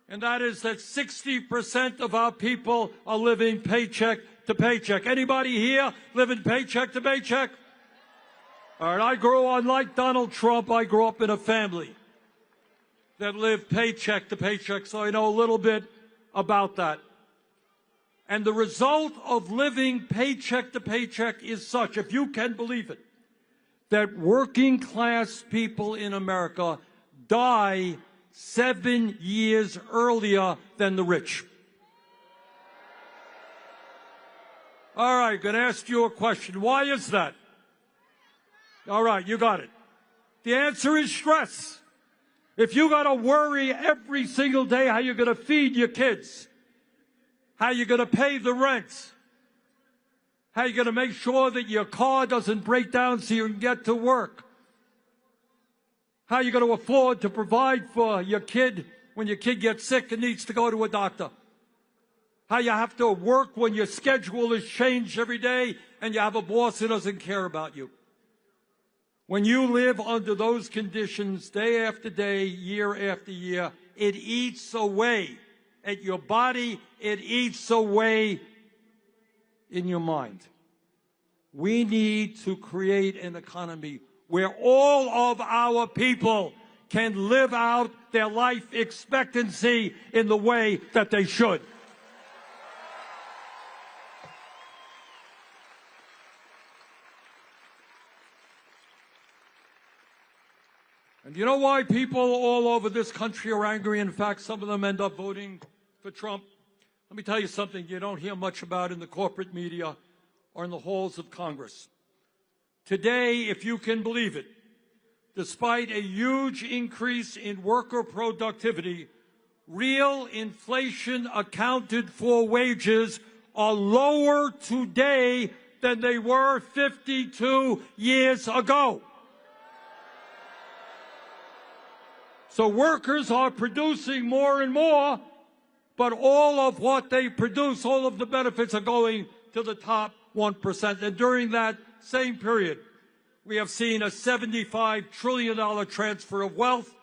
And that is that 60% of our people are living paycheck to paycheck. Anybody here living paycheck to paycheck? All right, unlike Donald Trump, I grew up in a family that lived paycheck to paycheck, so I know a little bit about that. And the result of living paycheck to paycheck is such, if you can believe it, that working class people in America die 7 years earlier than the rich. All right, going to ask you a question. Why is that? All right, you got it. The answer is stress. If you got to worry every single day how you're going to feed your kids, how you're going to pay the rent, how you're going to make sure that your car doesn't break down so you can get to work, how you're going to afford to provide for your kid when your kid gets sick and needs to go to a doctor, how you have to work when your schedule is changed every day and you have a boss who doesn't care about you. When you live under those conditions day after day, year after year, it eats away at your body, it eats away in your mind. We need to create an economy where all of our people can live out their life expectancy in the way that they should. And you know why people all over this country are angry? In fact, some of them end up voting for Trump. Let me tell you something you don't hear much about in the corporate media or in the halls of Congress. Today, if you can believe it, despite a huge increase in worker productivity, real inflation accounted for wages are lower today than they were 52 years ago. So workers are producing more and more, but all of what they produce, all of the benefits are going to the top 1%. And during that same period, we have seen a $75 trillion transfer of wealth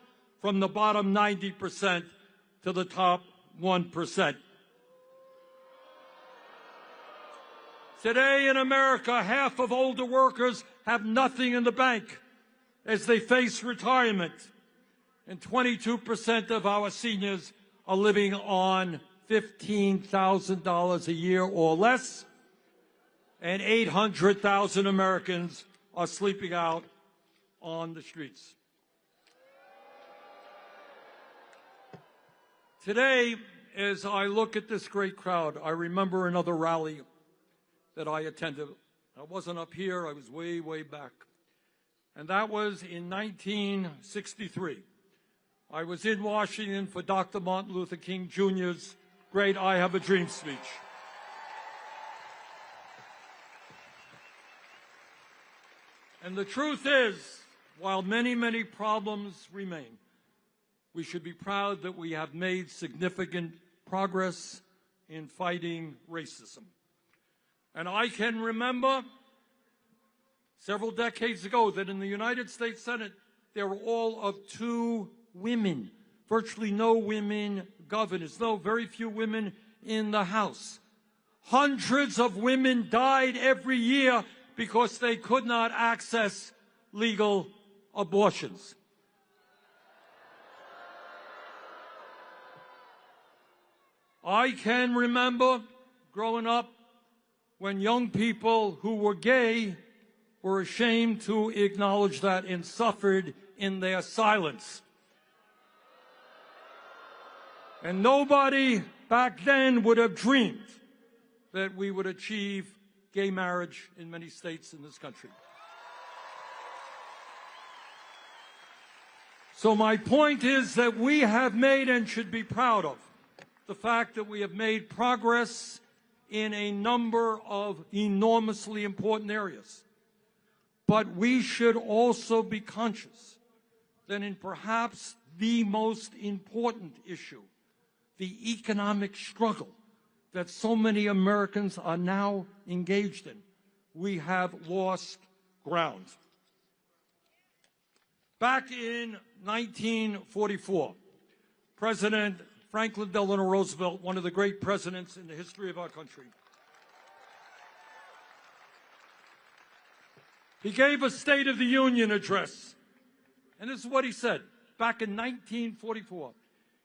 from the bottom 90% to the top 1%. Today in America, half of older workers have nothing in the bank as they face retirement. And 22% of our seniors are living on $15,000 a year or less. And 800,000 Americans are sleeping out on the streets. Today, as I look at this great crowd, I remember another rally that I attended. I wasn't up here, I was way, way back. And that was in 1963. I was in Washington for Dr. Martin Luther King Jr.'s great I Have a Dream speech. And the truth is, while many, many problems remain, we should be proud that we have made significant progress in fighting racism. And I can remember several decades ago that in the United States Senate, there were all of 2 women, virtually no women governors, very few women in the House. Hundreds of women died every year because they could not access legal abortions. I can remember growing up when young people who were gay were ashamed to acknowledge that and suffered in their silence. And nobody back then would have dreamed that we would achieve gay marriage in many states in this country. So my point is that we have made and should be proud of the fact that we have made progress in a number of enormously important areas. But we should also be conscious that in perhaps the most important issue, the economic struggle that so many Americans are now engaged in, we have lost ground. Back in 1944, President Franklin Delano Roosevelt, one of the great presidents in the history of our country, he gave a State of the Union address. And this is what he said back in 1944.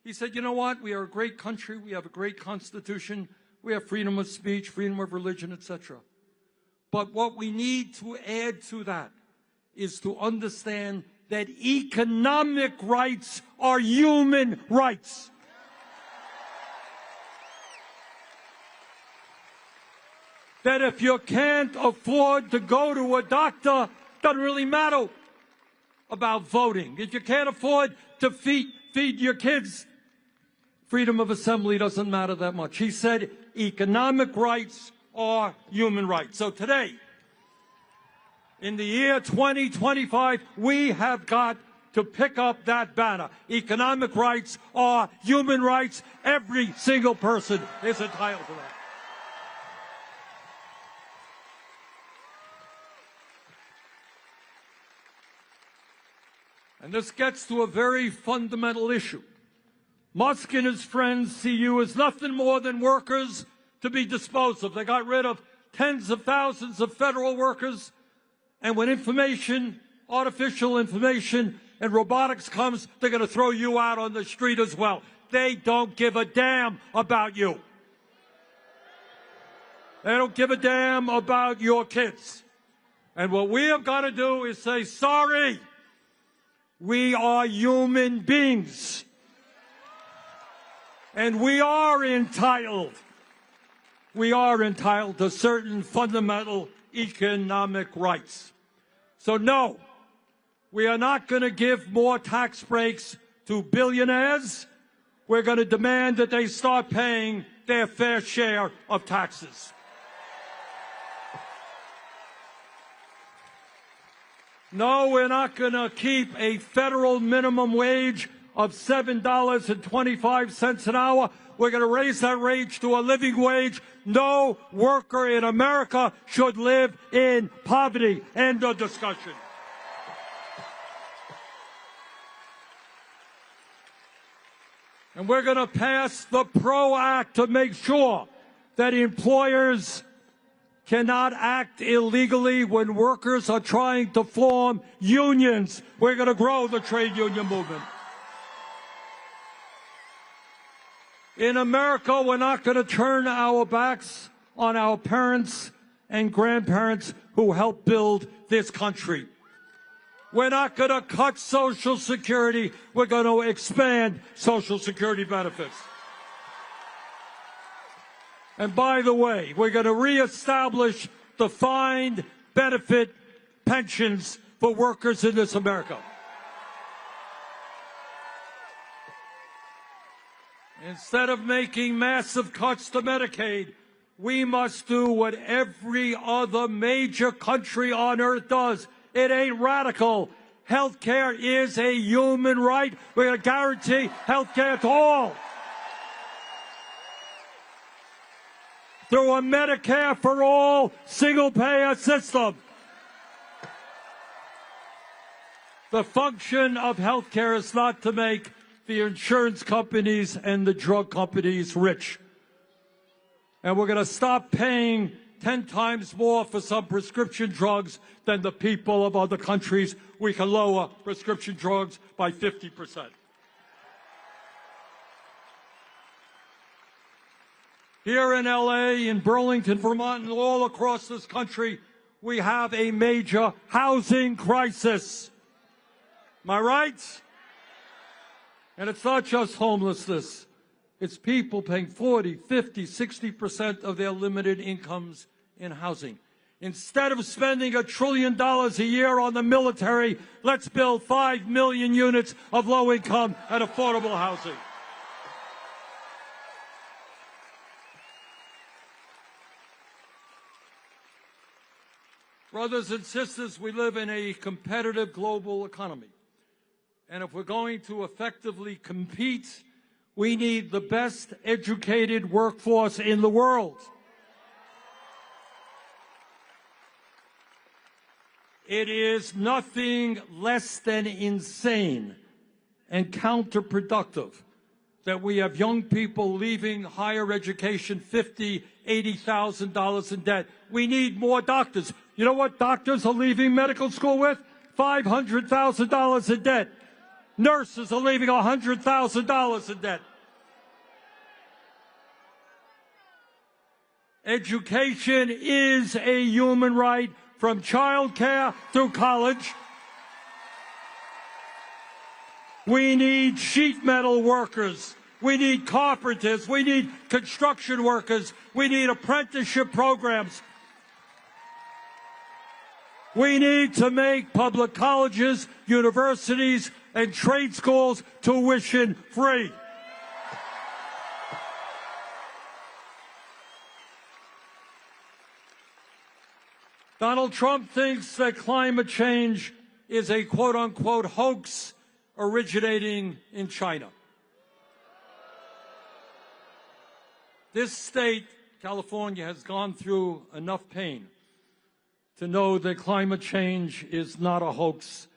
He said, you know what? We are a great country. We have a great Constitution. We have freedom of speech, freedom of religion, etc. But what we need to add to that is to understand that economic rights are human rights. That if you can't afford to go to a doctor, doesn't really matter about voting. If you can't afford to feed your kids, freedom of assembly doesn't matter that much. He said economic rights are human rights. So today, in the year 2025, we have got to pick up that banner. Economic rights are human rights. Every single person is entitled to that. And this gets to a very fundamental issue. Musk and his friends see you as nothing more than workers to be disposed of. They got rid of tens of thousands of federal workers. And when information, artificial information, and robotics comes, they're going to throw you out on the street as well. They don't give a damn about you. They don't give a damn about your kids. And what we have got to do is say, sorry, we are human beings. And we are entitled to certain fundamental economic rights. So no, we are not going to give more tax breaks to billionaires. We're going to demand that they start paying their fair share of taxes. No, we're not going to keep a federal minimum wage of $7.25 an hour. We're going to raise that wage to a living wage. No worker in America should live in poverty. End of discussion. And we're going to pass the PRO Act to make sure that employers cannot act illegally when workers are trying to form unions. We're going to grow the trade union movement. In America, we're not going to turn our backs on our parents and grandparents who helped build this country. We're not going to cut Social Security. We're going to expand Social Security benefits. And by the way, we're going to reestablish defined benefit pensions for workers in this America. Instead of making massive cuts to Medicaid, we must do what every other major country on earth does. It ain't radical. Health care is a human right. We're going to guarantee health care to all. Through a Medicare for all single-payer system. The function of health care is not to make the insurance companies and the drug companies rich. And we're going to stop paying 10 times more for some prescription drugs than the people of other countries. We can lower prescription drugs by 50%. Here in LA, in Burlington, Vermont, and all across this country, we have a major housing crisis. Am I right? And it's not just homelessness. It's people paying 40, 50, 60% of their limited incomes in housing. Instead of spending $1 trillion a year on the military, let's build 5 million units of low-income and affordable housing. Brothers and sisters, we live in a competitive global economy. And if we're going to effectively compete, we need the best educated workforce in the world. It is nothing less than insane and counterproductive that we have young people leaving higher education $50,000, $80,000 in debt. We need more doctors. You know what doctors are leaving medical school with? $500,000 in debt. Nurses are leaving $100,000 in debt. Education is a human right, from child care to college. We need sheet metal workers. We need carpenters. We need construction workers. We need apprenticeship programs. We need to make public colleges, universities, and trade schools tuition free. Donald Trump thinks that climate change is a quote-unquote hoax originating in China. This state, California, has gone through enough pain to know that climate change is not a hoax.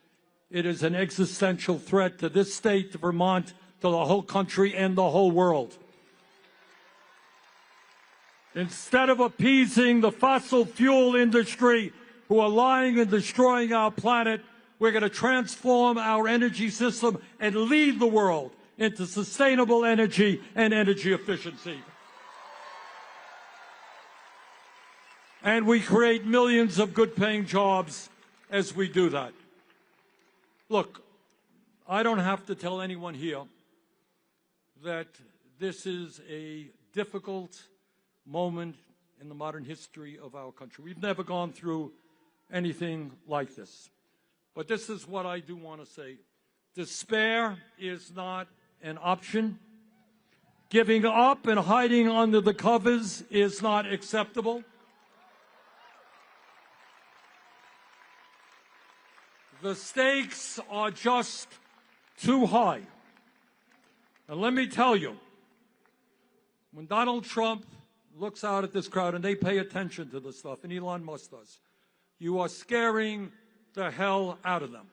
It is an existential threat to this state, to Vermont, to the whole country, and the whole world. Instead of appeasing the fossil fuel industry who are lying and destroying our planet, we're going to transform our energy system and lead the world into sustainable energy and energy efficiency. And we create millions of good-paying jobs as we do that. Look, I don't have to tell anyone here that this is a difficult moment in the modern history of our country. We've never gone through anything like this. But this is what I do want to say. Despair is not an option. Giving up and hiding under the covers is not acceptable. The stakes are just too high. And let me tell you, when Donald Trump looks out at this crowd and they pay attention to this stuff, and Elon Musk does, you are scaring the hell out of them.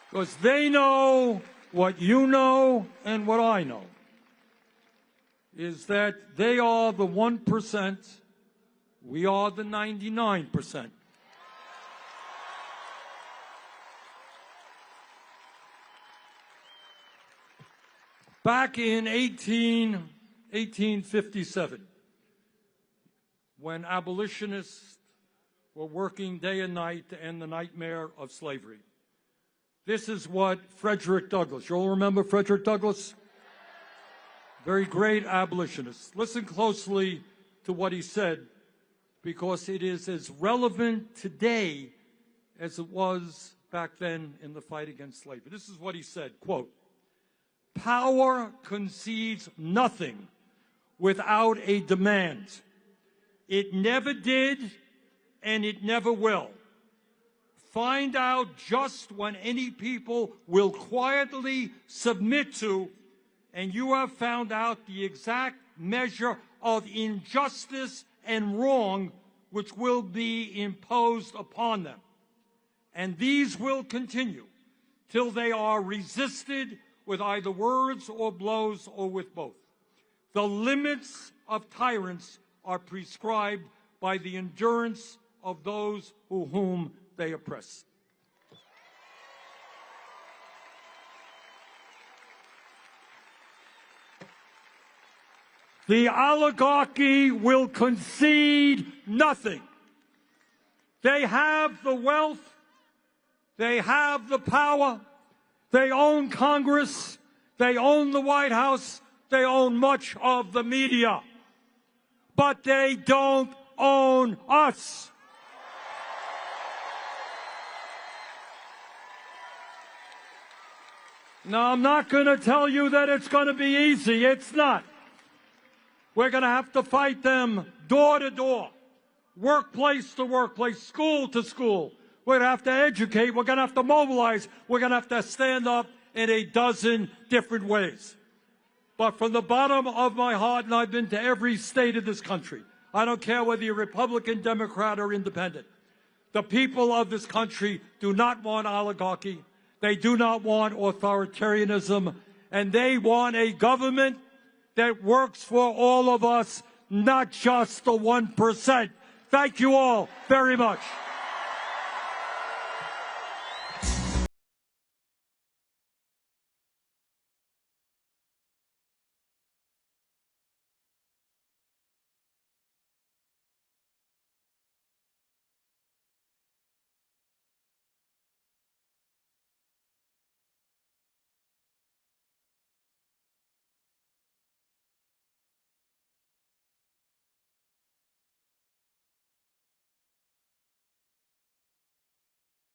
Because they know what you know and what I know, is that they are the 1%, we are the 99%. Back in 1857, when abolitionists were working day and night to end the nightmare of slavery, this is what Frederick Douglass, you all remember Frederick Douglass? Very great abolitionist. Listen closely to what he said, because it is as relevant today as it was back then in the fight against slavery. This is what he said, quote, "Power concedes nothing without a demand. It never did, and it never will. Find out just when any people will quietly submit to, and you have found out the exact measure of injustice and wrong which will be imposed upon them. And these will continue till they are resisted with either words or blows or with both. The limits of tyrants are prescribed by the endurance of those whom they oppress." The oligarchy will concede nothing. They have the wealth. They have the power. They own Congress. They own the White House. They own much of the media. But they don't own us. Now, I'm not going to tell you that it's going to be easy. It's not. We're going to have to fight them door to door, workplace to workplace, school to school. We're going to have to educate. We're going to have to mobilize. We're going to have to stand up in a dozen different ways. But from the bottom of my heart, and I've been to every state of this country, I don't care whether you're Republican, Democrat, or Independent, the people of this country do not want oligarchy. They do not want authoritarianism, and they want a government that works for all of us, not just the 1%. Thank you all very much.